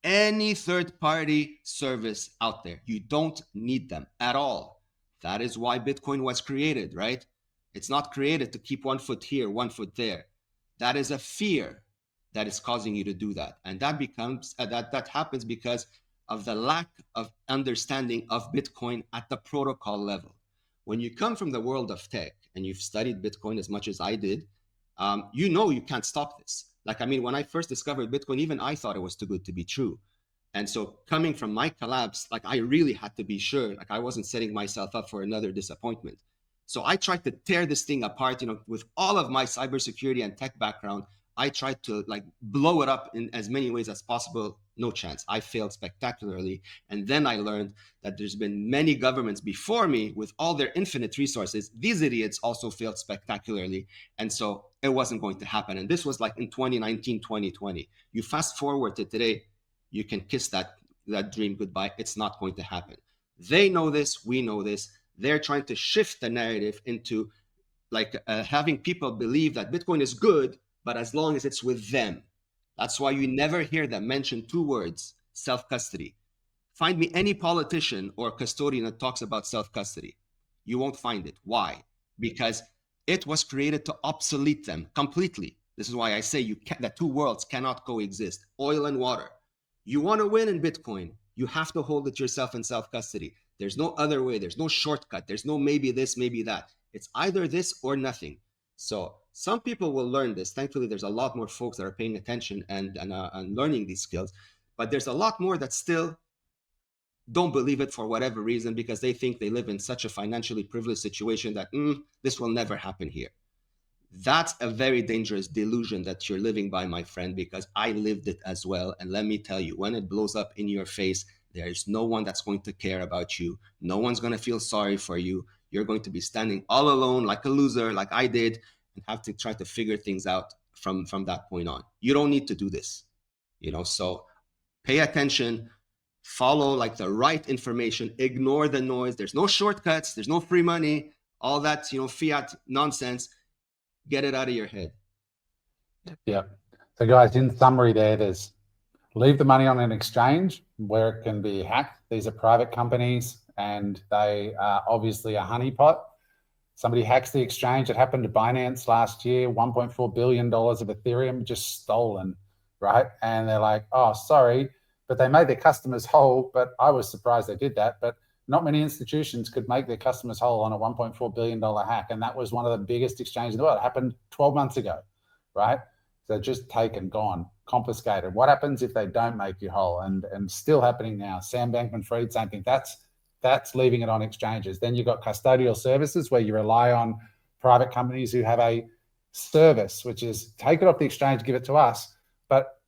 S3: any third-party service out there. You don't need them at all. That is why Bitcoin was created, right? It's not created to keep 1 foot here, 1 foot there. That is a fear that is causing you to do that. And that becomes that happens because of the lack of understanding of Bitcoin at the protocol level. When you come from the world of tech and you've studied Bitcoin as much as I did, you can't stop this. When I first discovered Bitcoin, even I thought it was too good to be true. And so coming from my collapse, I really had to be sure, I wasn't setting myself up for another disappointment. So I tried to tear this thing apart, with all of my cybersecurity and tech background. I tried to blow it up in as many ways as possible. No chance. I failed spectacularly. And then I learned that there's been many governments before me with all their infinite resources. These idiots also failed spectacularly. And so it wasn't going to happen. And this was in 2019, 2020. You fast forward to today, you can kiss that dream goodbye. It's not going to happen. They know this. We know this. They're trying to shift the narrative into having people believe that Bitcoin is good, but as long as it's with them. That's why you never hear them mention 2 words, self-custody. Find me any politician or custodian that talks about self-custody. You won't find it. Why? because it was created to obsolete them completely. This is why I say that two worlds cannot coexist, oil and water. You want to win in Bitcoin, you have to hold it yourself in self-custody. There's no other way. There's no shortcut. There's no maybe this, maybe that. It's either this or nothing. So some people will learn this. Thankfully, there's a lot more folks that are paying attention and learning these skills. But there's a lot more that still don't believe it for whatever reason, because they think they live in such a financially privileged situation that this will never happen here. That's a very dangerous delusion that you're living by, my friend, because I lived it as well. And let me tell you, when it blows up in your face, there's no one that's going to care about you. No one's going to feel sorry for you. You're going to be standing all alone like a loser, like I did, and have to try to figure things out from that point on. You don't need to do this, so pay attention, follow like the right information, ignore the noise. There's no shortcuts. There's no free money, all that, fiat nonsense. Get it out of your head.
S1: Yeah. So guys, in summary there's leave the money on an exchange where it can be hacked. These are private companies and they are obviously a honeypot. Somebody hacks the exchange. It happened to Binance last year, $1.4 billion of Ethereum just stolen, right? And they're like, oh, sorry, but they made their customers whole. But I was surprised they did that. But not many institutions could make their customers whole on a $1.4 billion hack. And that was one of the biggest exchanges in the world. It happened 12 months ago, right? So just taken, gone, confiscated. What happens if they don't make you whole? And still happening now. Sam Bankman-Fried, same thing. That's leaving it on exchanges. Then you've got custodial services where you rely on private companies who have a service, which is take it off the exchange, give it to us. But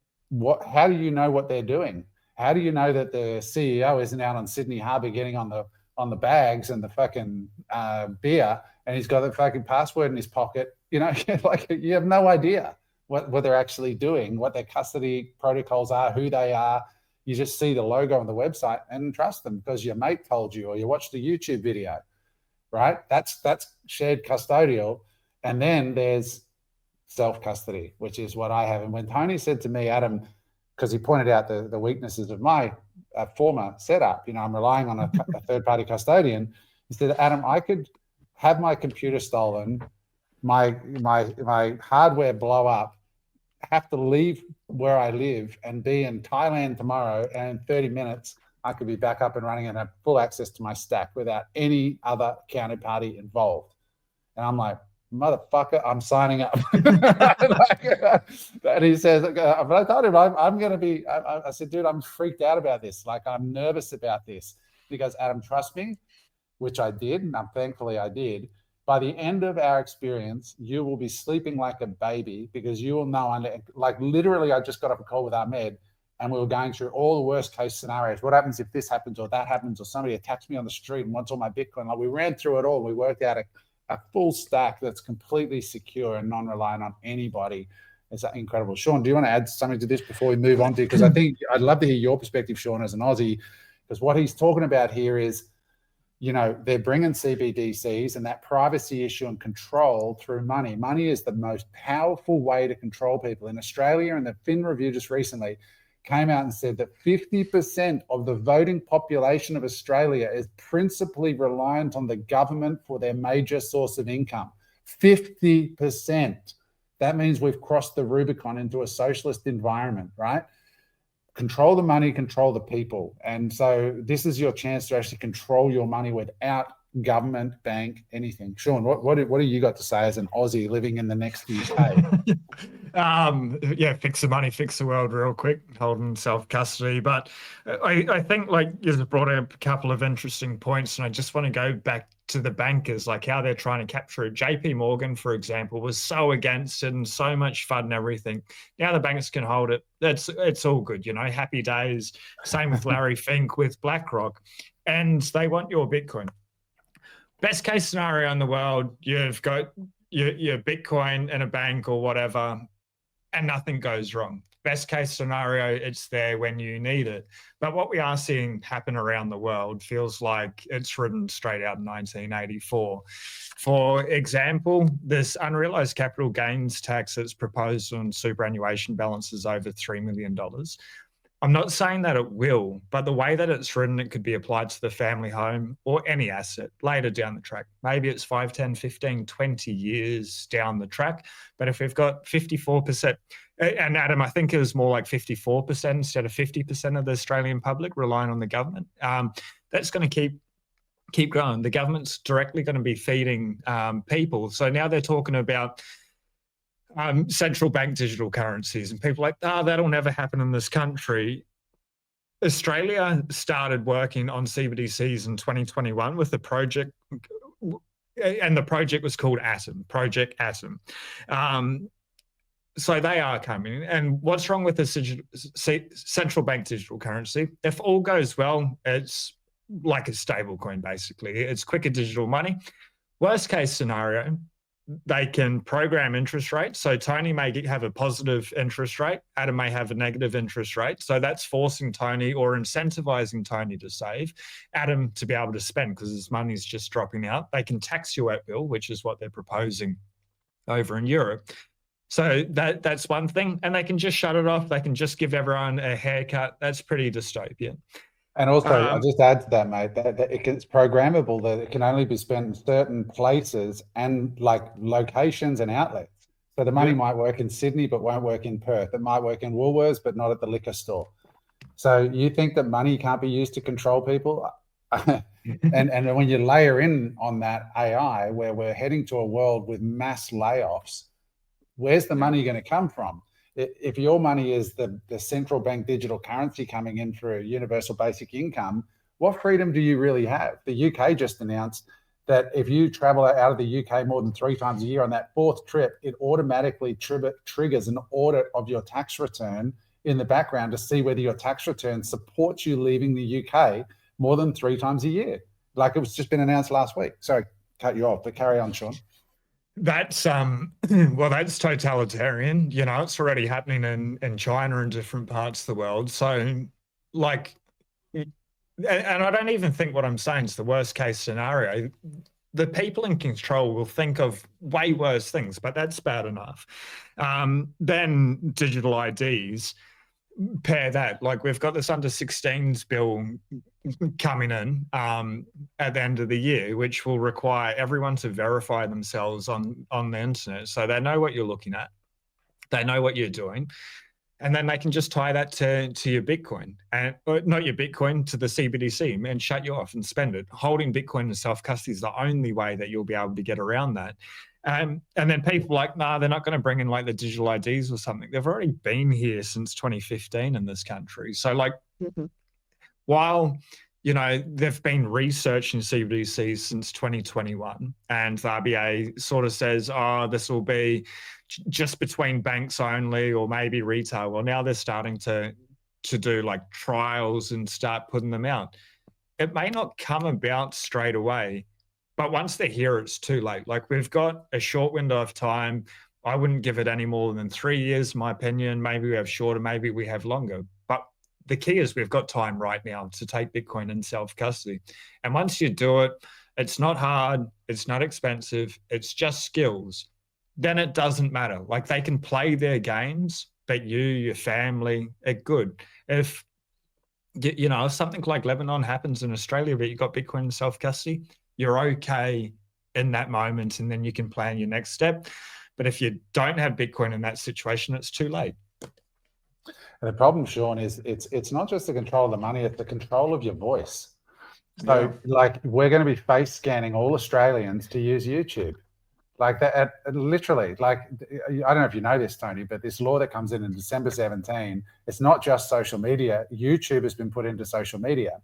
S1: how do you know what they're doing? How do you know that the CEO isn't out on Sydney Harbour getting on the bags and the fucking beer, and he's got the fucking password in his pocket? Like you have no idea what they're actually doing, what their custody protocols are, who they are. You just see the logo on the website and trust them because your mate told you or you watched a YouTube video, right? That's shared custodial. And then there's self-custody, which is what I have. And when Tony said to me, Adam, because he pointed out the weaknesses of my former setup, I'm relying on a third-party custodian. He said, Adam, I could have my computer stolen, my hardware blow up, have to leave where I live and be in Thailand tomorrow, and in 30 minutes I could be back up and running and have full access to my stack without any other counterparty involved. And I'm like, motherfucker, I'm signing up. And he says, but I told him I'm going to be, I said, dude, I'm freaked out about this. Like, I'm nervous about this. He goes, Adam, trust me, which I did, and thankfully I did. By the end of our experience, you will be sleeping like a baby because you will know, like literally I just got off a call with Ahmed and we were going through all the worst case scenarios. What happens if this happens or that happens or somebody attacks me on the street and wants all my Bitcoin? Like we ran through it all. We worked out a full stack that's completely secure and non-reliant on anybody. It's incredible. Sean, do you want to add something to this before we move on to, because I think I'd love to hear your perspective, Sean, as an Aussie, because what he's talking about here is, they're bringing CBDCs and that privacy issue and control through money. Money is the most powerful way to control people. In Australia, and the Fin Review just recently came out and said that 50% of the voting population of Australia is principally reliant on the government for their major source of income. 50%. That means we've crossed the Rubicon into a socialist environment, right? Control the money, control the people. And so this is your chance to actually control your money without government, bank, anything. Sean, what do you got to say as an Aussie living in the next UK?
S2: Fix the money, fix the world real quick, holding self-custody. But I think like you've brought up a couple of interesting points, and I just want to go back to the bankers, like how they're trying to capture it. JP Morgan, for example, was so against it and so much fun and everything. Now the banks can hold it. It's all good, happy days. Same with Larry Fink with BlackRock. And they want your Bitcoin. Best case scenario in the world, you've got your Bitcoin in a bank or whatever, and nothing goes wrong. Best case scenario, it's there when you need it. But what we are seeing happen around the world feels like it's written straight out in 1984. For example, this unrealized capital gains tax that's proposed on superannuation balances over $3 million. I'm not saying that it will, but the way that it's written, it could be applied to the family home or any asset later down the track. Maybe it's 5, 10, 15, 20 years down the track. But if we've got 54%, and Adam, I think it was more like 54% instead of 50% of the Australian public relying on the government, that's going to keep growing. The government's directly going to be feeding people. So now they're talking about central bank digital currencies, and people are like, that'll never happen in this country. Australia started working on CBDCs in 2021 with the project, and the project was called Project Atom. So they are coming. And what's wrong with the central bank digital currency? If all goes well, it's like a stable coin, basically. It's quicker digital money. Worst case scenario, they can program interest rates. So Tony may have a positive interest rate. Adam may have a negative interest rate. So that's forcing Tony or incentivizing Tony to save, Adam to be able to spend because his money's just dropping out. They can tax you at will, which is what they're proposing over in Europe. So that's one thing. And they can just shut it off. They can just give everyone a haircut. That's pretty dystopian.
S1: And also, I'll just add to that, mate, that it's programmable, that it can only be spent in certain places and like locations and outlets. So the money might work in Sydney, but won't work in Perth. It might work in Woolworths, but not at the liquor store. So you think that money can't be used to control people? and when you layer in on that AI, where we're heading to a world with mass layoffs, where's the money going to come from? If your money is the central bank digital currency coming in through universal basic income, what freedom do you really have? The UK just announced that if you travel out of the UK more than 3 times a year on that 4th trip, it automatically triggers an audit of your tax return in the background to see whether your tax return supports you leaving the UK more than 3 times a year. Like it was just been announced last week. Sorry, cut you off, but carry on, Sean.
S2: That's well, that's totalitarian. You know, it's already happening in China and different parts of the world. So, like, and I don't even think what I'm saying is the worst case scenario. The people in control will think of way worse things, but that's bad enough. Then digital IDs, pair that. Like we've got this under 16s bill coming in at the end of the year, which will require everyone to verify themselves on the internet. So they know what you're looking at. They know what you're doing. And then they can just tie that to your Bitcoin, and not your Bitcoin, to the CBDC, and shut you off and spend it. Holding Bitcoin in self-custody is the only way that you'll be able to get around that. And then people like, they're not going to bring in like the digital IDs or something. They've already been here since 2015 in this country. So like, while, you know, they've been researching CBDCs since 2021, and the RBA sort of says, this will be just between banks only or maybe retail. Well, now they're starting to do like trials and start putting them out. It may not come about straight away, but once they're here, it's too late. Like we've got a short window of time. I wouldn't give it any more than 3 years, in my opinion. Maybe we have shorter, maybe we have longer. But the key is we've got time right now to take Bitcoin in self-custody. And once you do it, it's not hard, it's not expensive, it's just skills. Then it doesn't matter. Like they can play their games, but you, your family, are good. If, you know, if something like Lebanon happens in Australia, but you've got Bitcoin in self-custody, you're okay in that moment, and then you can plan your next step. But if you don't have Bitcoin in that situation, it's too late.
S1: And the problem, Sean, is it's not just the control of the money, it's the control of your voice. So like we're going to be face scanning all Australians to use YouTube. Like that, literally, like, I don't know if you know this, Tony, but this law that comes in December 17, it's not just social media. YouTube has been put into social media.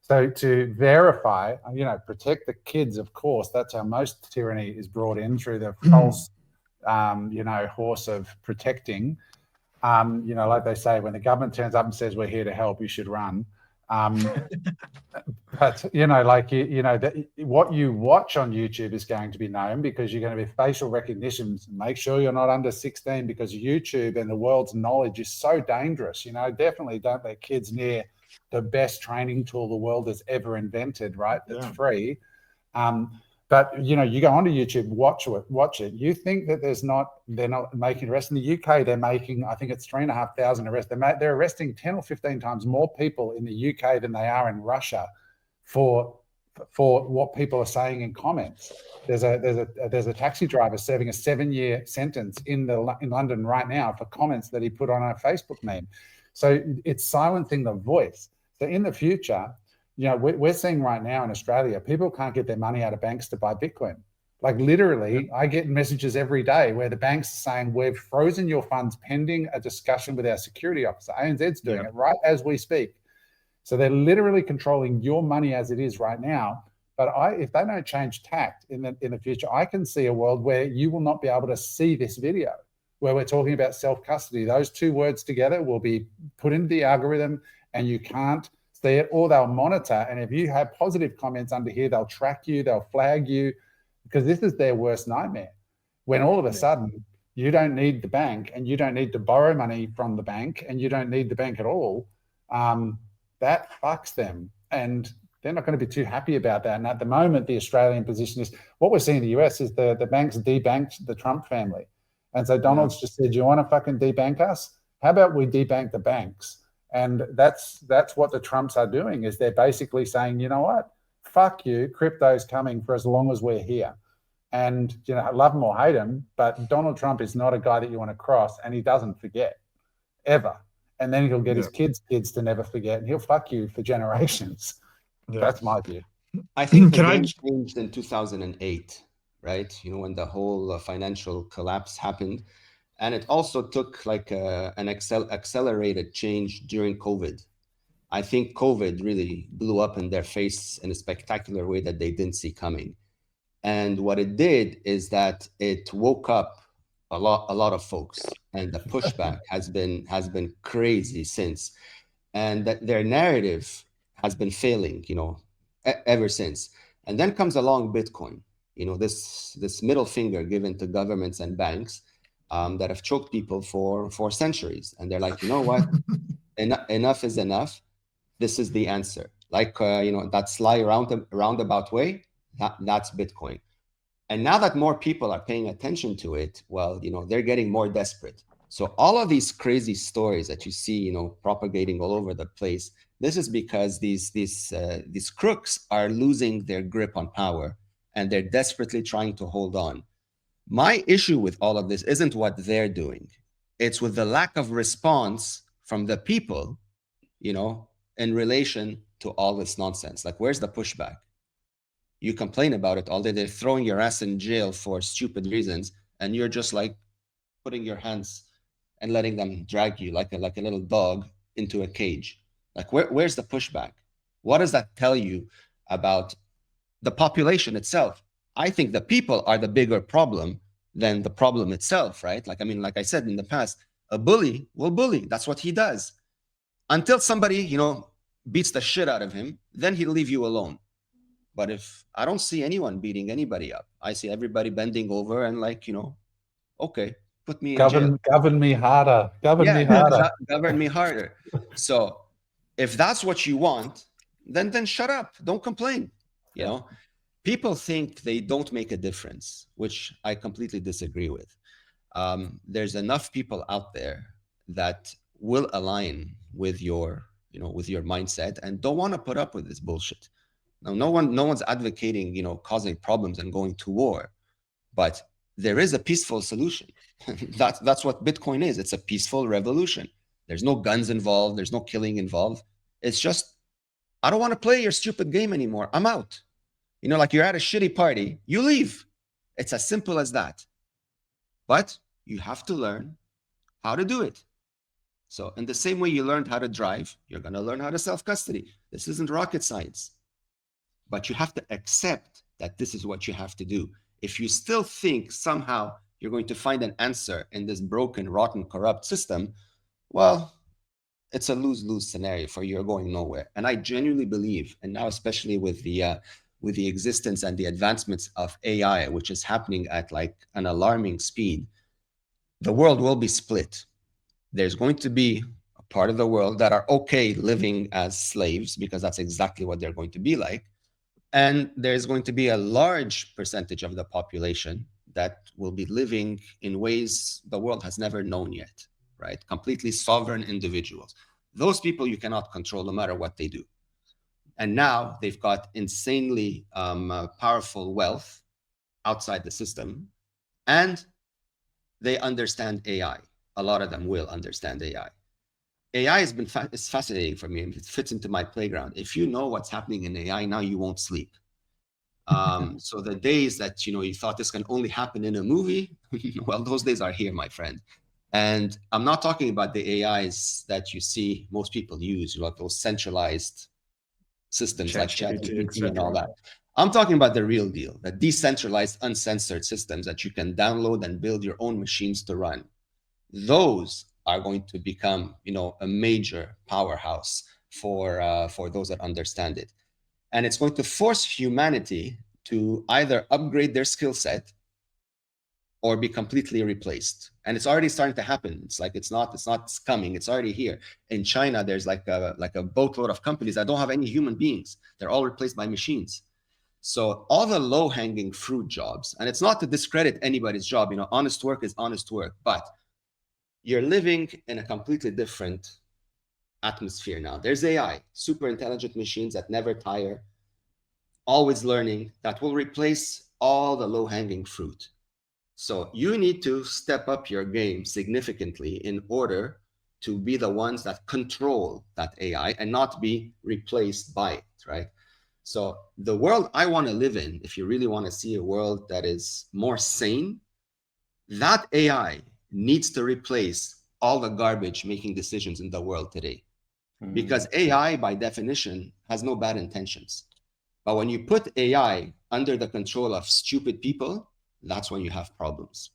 S1: So to verify, you know, protect the kids, of course, that's how most tyranny is brought in, through the false, you know, horse of protecting. You know, like they say, when the government turns up and says, we're here to help, you should run. But, you know, like, you know, what you watch on YouTube is going to be known, because you're going to be facial recognition. Make sure you're not under 16, because YouTube and the world's knowledge is so dangerous. You know, definitely don't let kids near the best training tool the world has ever invented, right? That's free. But you go onto YouTube, watch it. You think that they're not making arrests in the UK? They're making, I think it's 3,500 arrests. They're arresting 10 or 15 times more people in the UK than they are in Russia for what people are saying in comments. There's a taxi driver serving a 7-year sentence in London right now for comments that he put on a Facebook meme. So it's silencing the voice. So in the future, we're seeing right now in Australia, people can't get their money out of banks to buy Bitcoin. Like literally, I get messages every day where the banks are saying, we've frozen your funds pending a discussion with our security officer. ANZ's doing it right as we speak. So they're literally controlling your money as it is right now. But if they don't change tact in the future, I can see a world where you will not be able to see this video where we're talking about self-custody. Those two words together will be put into the algorithm and you can't see it, or they'll monitor. And if you have positive comments under here, they'll track you, they'll flag you, because this is their worst nightmare. When all of a sudden you don't need the bank and you don't need to borrow money from the bank and you don't need the bank at all, that fucks them. And they're not going to be too happy about that. And at the moment, the Australian position is, what we're seeing in the US is the banks debanked the Trump family. And so Donald's just said, you want to fucking debank us? How about we debank the banks? And that's what the Trumps are doing, is they're basically saying, you know what, fuck you, crypto's coming for as long as we're here. And, love him or hate him, but Donald Trump is not a guy that you want to cross, and he doesn't forget, ever. And then he'll get his kids to never forget, and he'll fuck you for generations. That's my view.
S3: I think the game changed in 2008, right? When the whole financial collapse happened. And it also took like an accelerated change during COVID. I think COVID really blew up in their face in a spectacular way that they didn't see coming. And what it did is that it woke up a lot of folks, and the pushback has been crazy since. And that their narrative has been failing, ever since. And then comes along Bitcoin, this middle finger given to governments and banks that have choked people for centuries. And they're like, you know what? Enough is enough. This is the answer. Like, that sly roundabout way, that's Bitcoin. And now that more people are paying attention to it, well, they're getting more desperate. So all of these crazy stories that you see, propagating all over the place, this is because these crooks are losing their grip on power, and they're desperately trying to hold on. My issue with all of this isn't what they're doing. It's with the lack of response from the people, in relation to all this nonsense. Like, where's the pushback? You complain about it all day. They're throwing your ass in jail for stupid reasons, and you're just like putting your hands and letting them drag you like a little dog into a cage. Like, where's the pushback? What does that tell you about the population itself? I think the people are the bigger problem than the problem itself, right? Like I said in the past, a bully will bully. That's what he does. Until somebody, beats the shit out of him, then he'll leave you alone. But if I don't see anyone beating anybody up, I see everybody bending over and okay, put me in jail.
S1: Govern me harder. Govern me harder. So if that's what you want, then shut up. Don't complain. People think they don't make a difference, which I completely disagree with. There's enough people out there that will align with your mindset and don't want to put up with this bullshit. Now, no one's advocating, causing problems and going to war, but there is a peaceful solution. That's what Bitcoin is. It's a peaceful revolution. There's no guns involved. There's no killing involved. It's just, I don't want to play your stupid game anymore. I'm out. Like you're at a shitty party, you leave. It's as simple as that. But you have to learn how to do it. So in the same way you learned how to drive, you're going to learn how to self-custody. This isn't rocket science. But you have to accept that this is what you have to do. If you still think somehow you're going to find an answer in this broken, rotten, corrupt system, well, it's a lose-lose scenario for you. You're going nowhere. And I genuinely believe, and now especially with the existence and the advancements of AI, which is happening at like an alarming speed, the world will be split. There's going to be a part of the world that are okay living as slaves, because that's exactly what they're going to be like.
S3: And there's going to be a large percentage of the population that will be living in ways the world has never known yet, right? Completely sovereign individuals. Those people you cannot control no matter what they do. And now they've got insanely powerful wealth outside the system, and they understand AI. A lot of them will understand AI. AI has been it's fascinating for me. It fits into my playground. If you know what's happening in AI now, you won't sleep. So the days that you thought this can only happen in a movie, well, those days are here, my friend. And I'm not talking about the AIs that you see most people use, like those centralized systems like ChatGPT and all that. I'm talking about the real deal, the decentralized, uncensored systems that you can download and build your own machines to run. Those are going to become, a major powerhouse for those that understand it. And it's going to force humanity to either upgrade their skill set or be completely replaced. And it's already starting to happen. It's like it's not coming. It's already here. In China, there's like a boatload of companies that don't have any human beings. They're all replaced by machines. So all the low-hanging fruit jobs, and it's not to discredit anybody's job. Honest work is honest work, but you're living in a completely different atmosphere now. There's AI, super intelligent machines that never tire, always learning, that will replace all the low-hanging fruit. So you need to step up your game significantly in order to be the ones that control that AI and not be replaced by it, right? So the world I want to live in, if you really want to see a world that is more sane, that AI needs to replace all the garbage making decisions in the world today. Because AI, by definition, has no bad intentions. But when you put AI under the control of stupid people, that's when you have problems.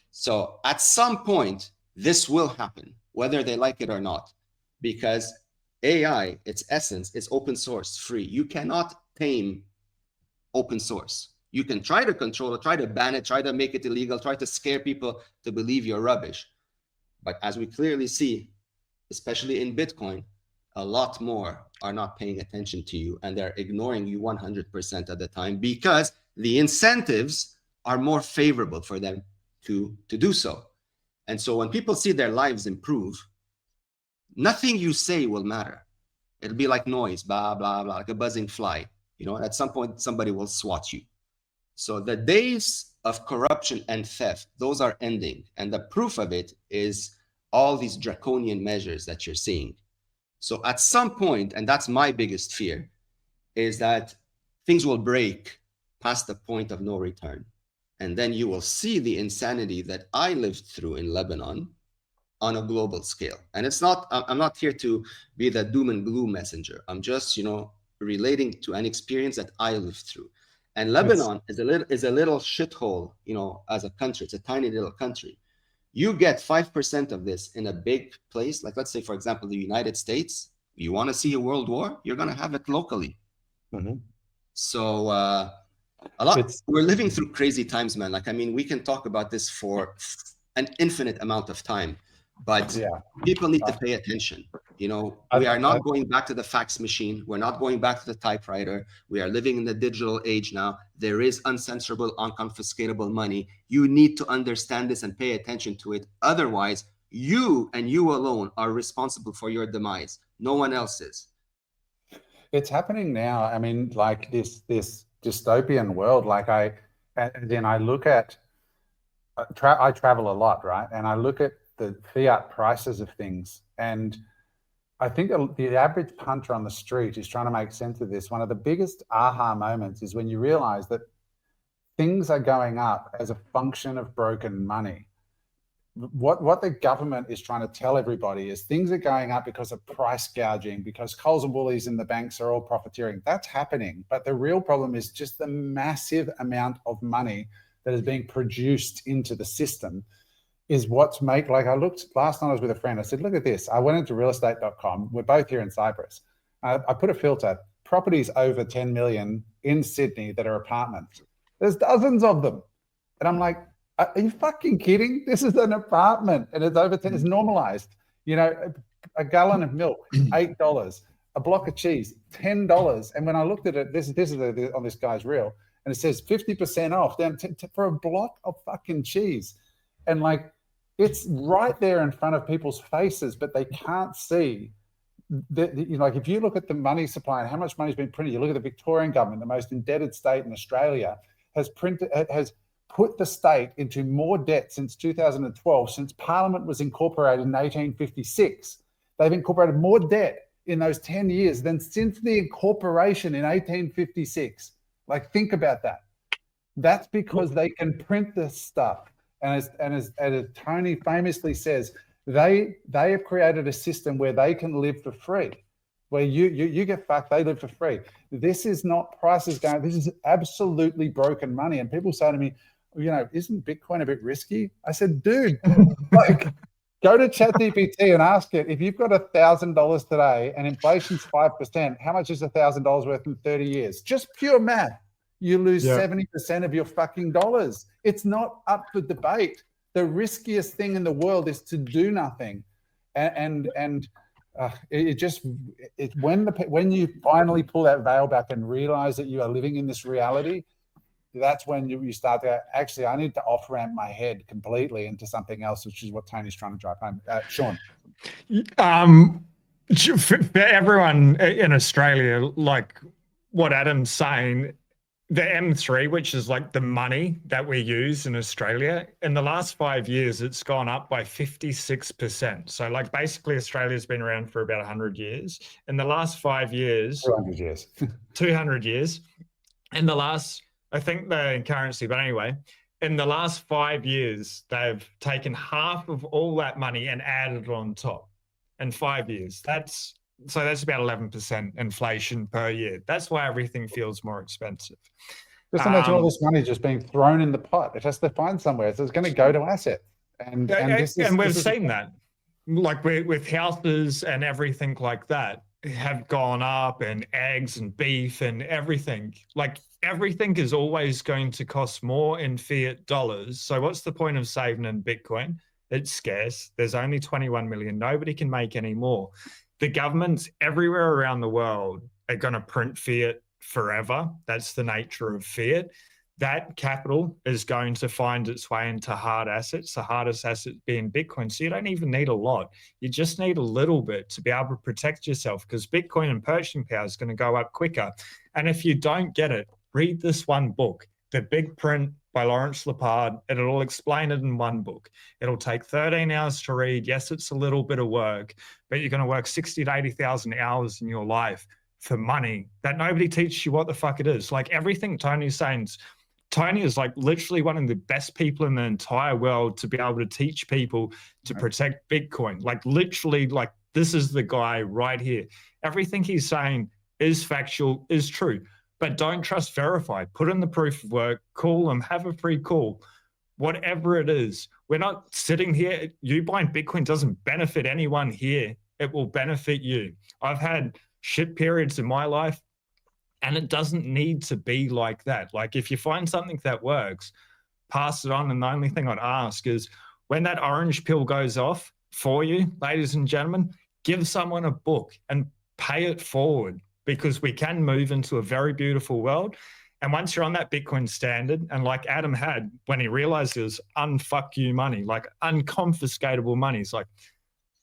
S3: So at some point, this will happen, whether they like it or not, because AI, its essence, is open source, free. You cannot tame open source. You can try to control it, try to ban it, try to make it illegal, try to scare people to believe you're rubbish. But as we clearly see, especially in Bitcoin, a lot more are not paying attention to you, and they're ignoring you 100% of the time because the incentives are more favorable for them to do so. And so when people see their lives improve, nothing you say will matter. It'll be like noise, blah, blah, blah, like a buzzing fly. At some point, somebody will swat you. So the days of corruption and theft, those are ending. And the proof of it is all these draconian measures that you're seeing. So at some point, and that's my biggest fear, is that things will break past the point of no return. And then you will see the insanity that I lived through in Lebanon on a global scale. And I'm not here to be the doom and gloom messenger. I'm just, relating to an experience that I lived through. And Lebanon is a little shithole, as a country. It's a tiny little country. You get 5% of this in a big place, like let's say, for example, the United States. You want to see a world war? You're going to have it locally. So we're living through crazy times, man. We can talk about this for an infinite amount of time, but people need to pay attention. We are not going back to the fax machine. We're not going back to the typewriter. We are living in the digital age now. There is uncensorable, unconfiscatable money. You need to understand this and pay attention to it. Otherwise, you and you alone are responsible for your demise. No one else is.
S1: It's happening now. Like this dystopian world. I look at, I travel a lot, right? And I look at the fiat prices of things, and I think the average punter on the street is trying to make sense of this. One of the biggest aha moments is when you realize that things are going up as a function of broken money. What the government is trying to tell everybody is things are going up because of price gouging, because Coles and Woolies and the banks are all profiteering. That's happening. But the real problem is just the massive amount of money that is being produced into the system is what's I looked last night, I was with a friend. I said, look at this. I went into realestate.com. We're both here in Cyprus. I put a filter, properties over 10 million in Sydney that are apartments. There's dozens of them. And I'm like, are you fucking kidding? This is an apartment and it's over 10, it's normalized. A gallon of milk, $8. a block of cheese, $10. And when I looked at it, this is on this guy's reel, and it says 50% off down for a block of fucking cheese. And like, it's right there in front of people's faces, but they can't see that, you know, like if you look at the money supply and how much money's been printed, you look at the Victorian government, the most indebted state in Australia, has put the state into more debt since 2012, since Parliament was incorporated in 1856. They've incorporated more debt in those 10 years than since the incorporation in 1856. Like, think about that. That's because they can print this stuff. And as Tony famously says, they have created a system where they can live for free, where you get fucked, they live for free. This is not prices going, this is absolutely broken money. And people say to me, you know, isn't Bitcoin a bit risky? I said, dude, like, go to ChatGPT and ask it, if you've got $1,000 today and inflation's 5%, how much is $1,000 worth in 30 years? Just pure math. You lose 70% of your fucking dollars. It's not up for debate. The riskiest thing in the world is to do nothing. And when you finally pull that veil back and realize that you are living in this reality, that's when you start to go, actually, I need to off-ramp my head completely into something else, which is what Tony's trying to drive home. Sean.
S2: For everyone in Australia, like what Adam's saying, the M3, which is like the money that we use in Australia, in the last 5 years, it's gone up by 56%. So like basically Australia's been around for about 100 years. In the last 5 years,
S1: 200 years,
S2: 200 years. In the last, I think they're in currency, but anyway, in the last 5 years, they've taken half of all that money and added it on top in 5 years. That's about 11% inflation per year. That's why everything feels more expensive.
S1: Just imagine all this money just being thrown in the pot. It has to find somewhere. So it's going to go to asset. And
S2: we've seen that, like with houses and everything like that have gone up, and eggs and beef and everything. Like everything is always going to cost more in fiat dollars. So what's the point of saving in Bitcoin? It's scarce. There's only 21 million. Nobody can make any more. The governments everywhere around the world are going to print fiat forever. That's the nature of fiat. That capital is going to find its way into hard assets, the hardest asset being Bitcoin. So you don't even need a lot. You just need a little bit to be able to protect yourself, because Bitcoin and purchasing power is going to go up quicker. And if you don't get it, read this one book, The Big Print by Lawrence Lepard. It'll explain it in one book. It'll take 13 hours to read. Yes, it's a little bit of work, but you're going to work 60 to 80,000 hours in your life for money that nobody teaches you what the fuck it is. Like everything Tony's saying, Tony is like literally one of the best people in the entire world to be able to teach people to protect Bitcoin. Like literally, like this is the guy right here. Everything he's saying is factual, is true. But don't trust verify. Put in the proof of work, call them, have a free call, whatever it is. We're not sitting here. You buying Bitcoin doesn't benefit anyone here. It will benefit you. I've had shit periods in my life, and it doesn't need to be like that. Like if you find something that works, pass it on. And the only thing I'd ask is when that orange pill goes off for you, ladies and gentlemen, give someone a book and pay it forward, because we can move into a very beautiful world. And once you're on that Bitcoin standard, and like Adam had, when he realized it was unfuck you money, like unconfiscatable money, it's like,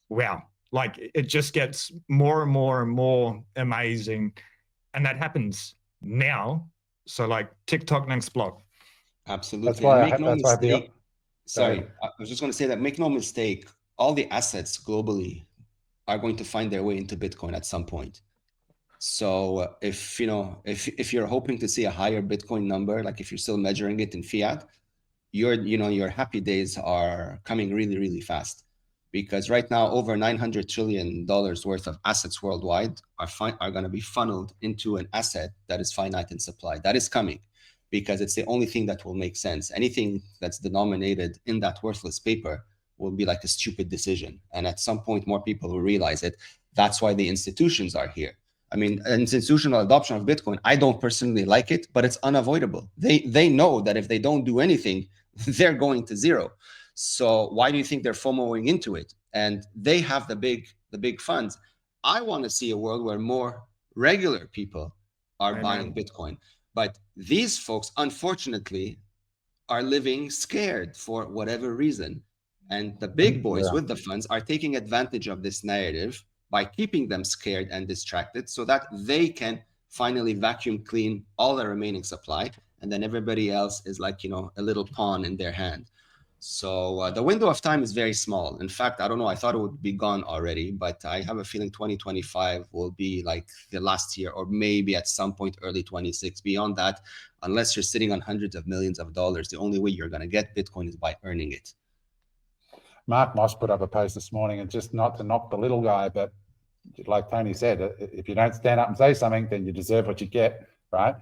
S2: wow, like it just gets more and more and more amazing. And that happens now. So like TikTok next block.
S3: Absolutely.
S1: That's why
S3: make no mistake. Sorry, I was just going to say that make no mistake, all the assets globally are going to find their way into Bitcoin at some point. So if you're hoping to see a higher Bitcoin number, like if you're still measuring it in fiat, your happy days are coming really, really fast, because right now over $900 trillion worth of assets worldwide are going to be funneled into an asset that is finite in supply. That is coming because it's the only thing that will make sense. Anything that's denominated in that worthless paper will be like a stupid decision. And at some point, more people will realize it. That's why the institutions are here. I mean, institutional adoption of Bitcoin, I don't personally like it, but it's unavoidable. They know that if they don't do anything, they're going to zero. So why do you think they're FOMOing into it? And they have the big funds. I want to see a world where more regular people are
S2: Amen.
S3: buying Bitcoin. But these folks, unfortunately, are living scared for whatever reason. And the big boys with the funds are taking advantage of this narrative by keeping them scared and distracted so that they can finally vacuum clean all the remaining supply. And then everybody else is like, a little pawn in their hand. So the window of time is very small. In fact, I don't know, I thought it would be gone already, but I have a feeling 2025 will be like the last year, or maybe at some point early 26. Beyond that, unless you're sitting on hundreds of millions of dollars, the only way you're going to get Bitcoin is by earning it.
S1: Mark Moss put up a post this morning, and just not to knock the little guy, but like Tony said, if you don't stand up and say something, then you deserve what you get, right?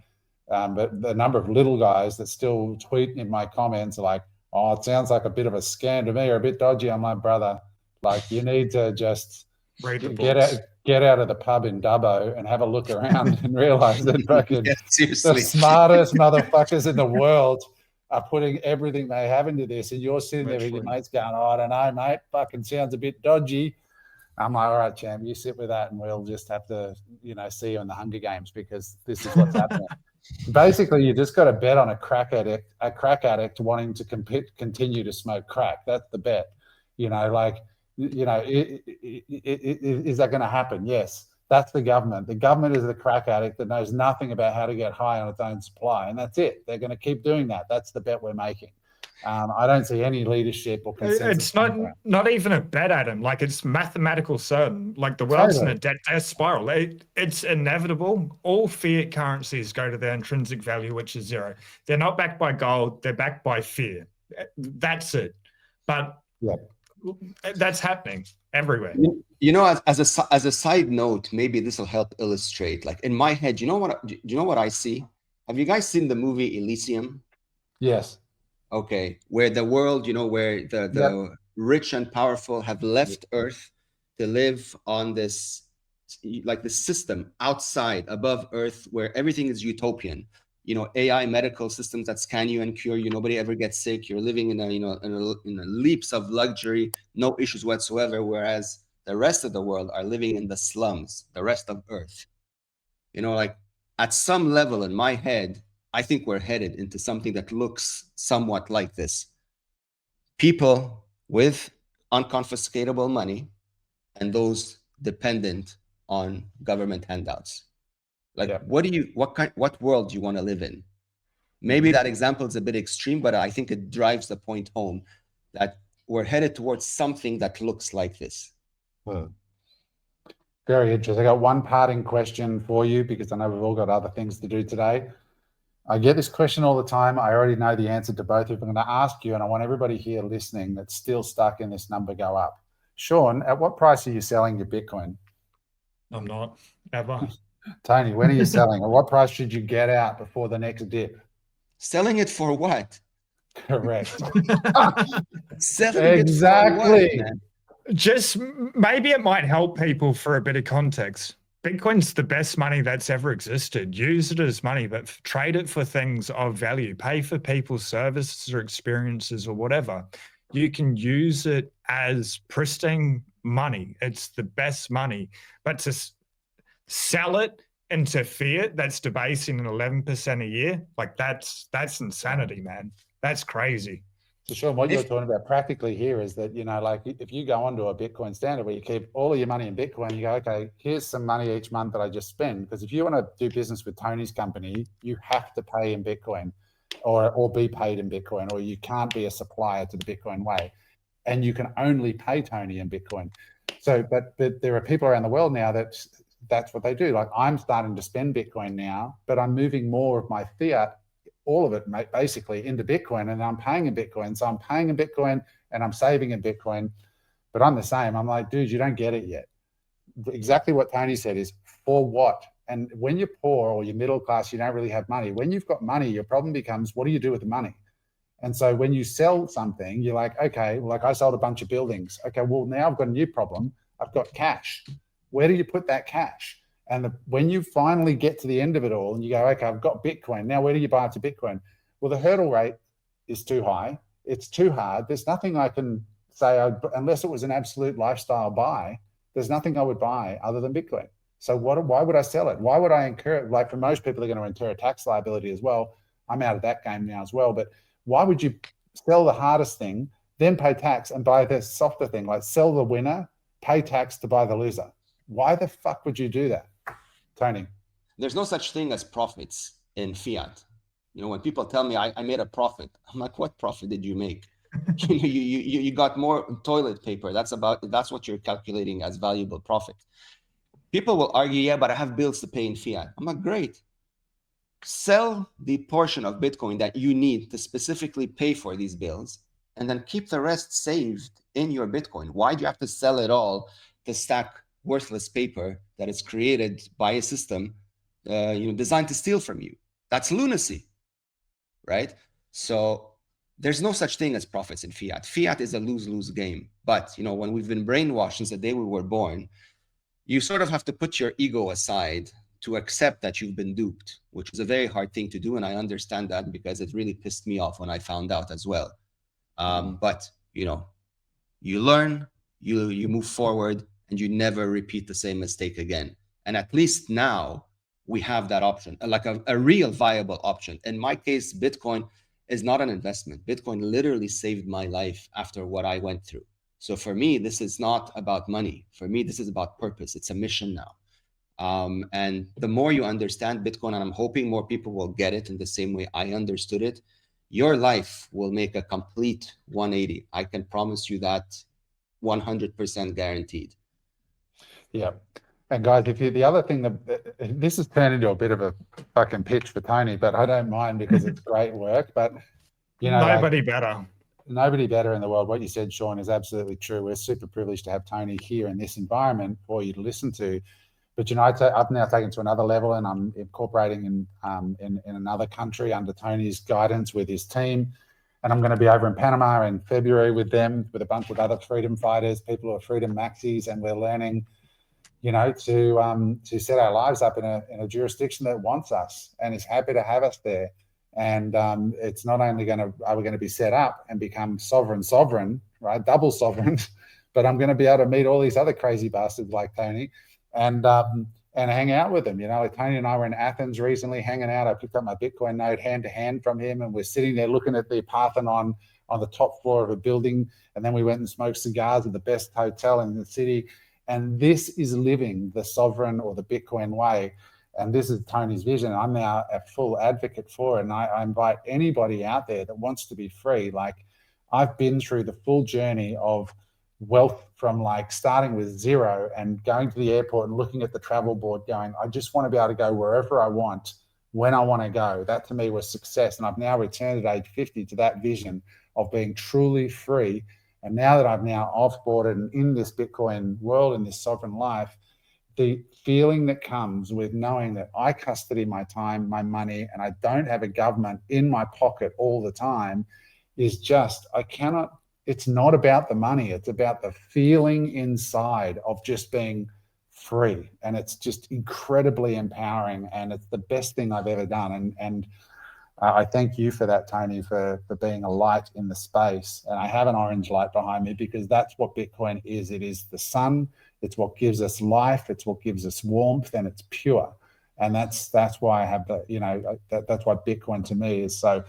S1: But the number of little guys that still tweet in my comments are like, oh, it sounds like a bit of a scam to me, or a bit dodgy. I'm like, brother, like, you need to just get out of the pub in Dubbo and have a look around and realize that fucking the smartest motherfuckers in the world are putting everything they have into this, and you're sitting there with your mates going, oh, I don't know, mate, fucking sounds a bit dodgy. I'm like, all right, champ, you sit with that, and we'll just have to, see you in the Hunger Games, because this is what's happening. Basically, you just got to bet on a crack addict wanting to continue to smoke crack. That's the bet. Is that going to happen? Yes. That's the government. The government is the crack addict that knows nothing about how to get high on its own supply, and that's it. They're going to keep doing that. That's the bet we're making. I don't see any leadership or consensus.
S2: It's not even a bet, Adam. Like, it's mathematical certain. Like, the world's in a debt spiral. It's inevitable. All fiat currencies go to their intrinsic value, which is zero. They're not backed by gold. They're backed by fear. That's it. But that's happening everywhere.
S3: As a side note, maybe this will help illustrate. Like, in my head, do you know what I see? Have you guys seen the movie Elysium?
S1: Yes.
S3: Okay, where the world, where the rich and powerful have left Earth to live on this, like, this system outside, above Earth, where everything is utopian. AI medical systems that scan you and cure you. Nobody ever gets sick. You're living in a leaps of luxury, no issues whatsoever. Whereas the rest of the world are living in the slums, the rest of Earth. Like, at some level in my head, I think we're headed into something that looks somewhat like this. People with unconfiscatable money and those dependent on government handouts. Like, what world do you want to live in? Maybe that example is a bit extreme, but I think it drives the point home that we're headed towards something that looks like this.
S1: Very interesting. I got one parting question for you, because I know we've all got other things to do today. I get this question all the time. I already know the answer to both of them. I'm going to ask you, and I want everybody here listening that's still stuck in this number go up. Sean, at what price are you selling your Bitcoin?
S2: I'm not, ever.
S1: Tony, when are you selling? At what price should you get out before the next dip?
S3: Selling it for what?
S1: Correct.
S3: Selling
S1: exactly.
S3: It for what, man?
S2: Just maybe it might help people for a bit of context. Bitcoin's the best money that's ever existed. Use it as money, but trade it for things of value. Pay for people's services or experiences or whatever. You can use it as pristine money. It's the best money. But to sell it into fiat that's debasing an 11% a year, like, that's insanity, man. That's crazy.
S1: So Sean, what you're talking about practically here is that, like, if you go onto a Bitcoin standard where you keep all of your money in Bitcoin, you go, okay, here's some money each month that I just spend. Because if you want to do business with Tony's company, you have to pay in Bitcoin or be paid in Bitcoin, or you can't be a supplier to the Bitcoin way. And you can only pay Tony in Bitcoin. So, but there are people around the world now that's what they do. Like, I'm starting to spend Bitcoin now, but I'm moving more of my fiat, all of it, basically, into Bitcoin, and I'm paying in Bitcoin. So I'm paying in Bitcoin and I'm saving in Bitcoin, but I'm the same. I'm like, dude, you don't get it yet. Exactly what Tony said is, for what? And when you're poor or you're middle class, you don't really have money. When you've got money, your problem becomes, what do you do with the money? And so when you sell something, you're like, okay, like, I sold a bunch of buildings. Okay, well, now I've got a new problem. I've got cash. Where do you put that cash? And when you finally get to the end of it all and you go, okay, I've got Bitcoin. Now, where do you buy it to Bitcoin? Well, the hurdle rate is too high. It's too hard. There's nothing I can say, unless it was an absolute lifestyle buy, there's nothing I would buy other than Bitcoin. So why would I sell it? Why would I incur, like for most people, they're going to incur a tax liability as well. I'm out of that game now as well. But why would you sell the hardest thing, then pay tax and buy the softer thing? Like sell the winner, pay tax to buy the loser. Why the fuck would you do that, Tony?
S3: There's no such thing as profits in fiat. You know, when people tell me I made a profit, I'm like, what profit did you make? you got more toilet paper. That's what you're calculating as valuable profit. People will argue, yeah, but I have bills to pay in fiat. I'm like, great. Sell the portion of Bitcoin that you need to specifically pay for these bills, and then keep the rest saved in your Bitcoin. Why do you have to sell it all to stack worthless paper that is created by a system designed to steal from you? That's lunacy, right? So there's no such thing as profits in fiat. Fiat is a lose-lose game. But when we've been brainwashed since the day we were born, you sort of have to put your ego aside to accept that you've been duped, which is a very hard thing to do. And I understand that because it really pissed me off when I found out as well. But you learn, you move forward, and you never repeat the same mistake again. And at least now we have that option, like a real viable option. In my case, Bitcoin is not an investment. Bitcoin literally saved my life after what I went through. So for me, this is not about money. For me, this is about purpose. It's a mission now. And the more you understand Bitcoin, and I'm hoping more people will get it in the same way I understood it, your life will make a complete 180. I can promise you that, 100% guaranteed.
S1: Yeah. And guys, the other thing that this has turned into a bit of a fucking pitch for Tony, but I don't mind because it's great work. But
S2: nobody better.
S1: Nobody better in the world. What you said, Sean, is absolutely true. We're super privileged to have Tony here in this environment for you to listen to. But I've now taken to another level, and I'm incorporating in another country under Tony's guidance with his team. And I'm going to be over in Panama in February with them, with a bunch of other freedom fighters, people who are freedom maxis, and we're learning, to set our lives up in a jurisdiction that wants us and is happy to have us there. And it's not only are we going to be set up and become sovereign, right? Double sovereign, but I'm going to be able to meet all these other crazy bastards like Tony and hang out with them. Like Tony and I were in Athens recently hanging out. I picked up my Bitcoin node hand to hand from him, and we're sitting there looking at the Parthenon on the top floor of a building. And then we went and smoked cigars at the best hotel in the city. And this is living the sovereign or the Bitcoin way. And this is Tony's vision. I'm now a full advocate for it. And I invite anybody out there that wants to be free. Like, I've been through the full journey of wealth from like starting with zero and going to the airport and looking at the travel board going, I just want to be able to go wherever I want, when I want to go. That to me was success. And I've now returned at age 50 to that vision of being truly free. And now that I've now offboarded and in this Bitcoin world, in this sovereign life, the feeling that comes with knowing that I custody my time, my money, and I don't have a government in my pocket all the time is just, it's not about the money. It's about the feeling inside of just being free. And it's just incredibly empowering. And it's the best thing I've ever done. And I thank you for that, Tony, for being a light in the space. And I have an orange light behind me because that's what Bitcoin is. It is the sun. It's what gives us life. It's what gives us warmth, and it's pure. And that's why I have that's why Bitcoin to me is. So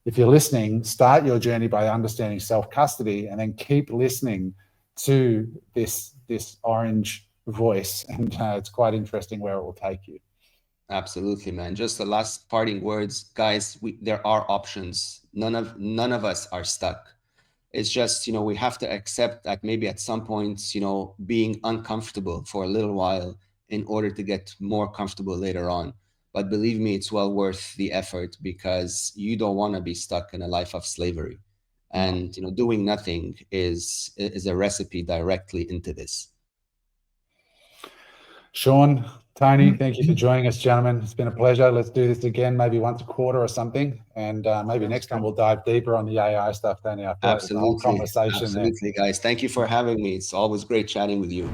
S1: if you're listening, start your journey by understanding self-custody, and then keep listening to this orange voice. And it's quite interesting where it will take you.
S3: Absolutely, man. Just the last parting words, guys. There are options. None of us are stuck. It's just, we have to accept that maybe at some point, being uncomfortable for a little while in order to get more comfortable later on. But believe me, it's well worth the effort, because you don't want to be stuck in a life of slavery. And, doing nothing is a recipe directly into this.
S1: Sean, Tony, thank you for joining us, gentlemen. It's been a pleasure. Let's do this again, maybe once a quarter or something. And maybe next time we'll dive deeper on the AI stuff, Tony. I feel
S3: Absolutely.
S1: like the whole conversation.
S3: Absolutely, guys. Thank you for having me. It's always great chatting with you.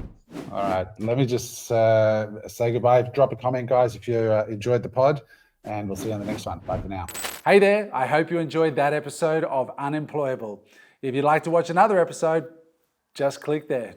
S1: All right. Let me just say goodbye. Drop a comment, guys, if you enjoyed the pod. And we'll see you on the next one. Bye for now. Hey there. I hope you enjoyed that episode of Unemployable. If you'd like to watch another episode, just click there.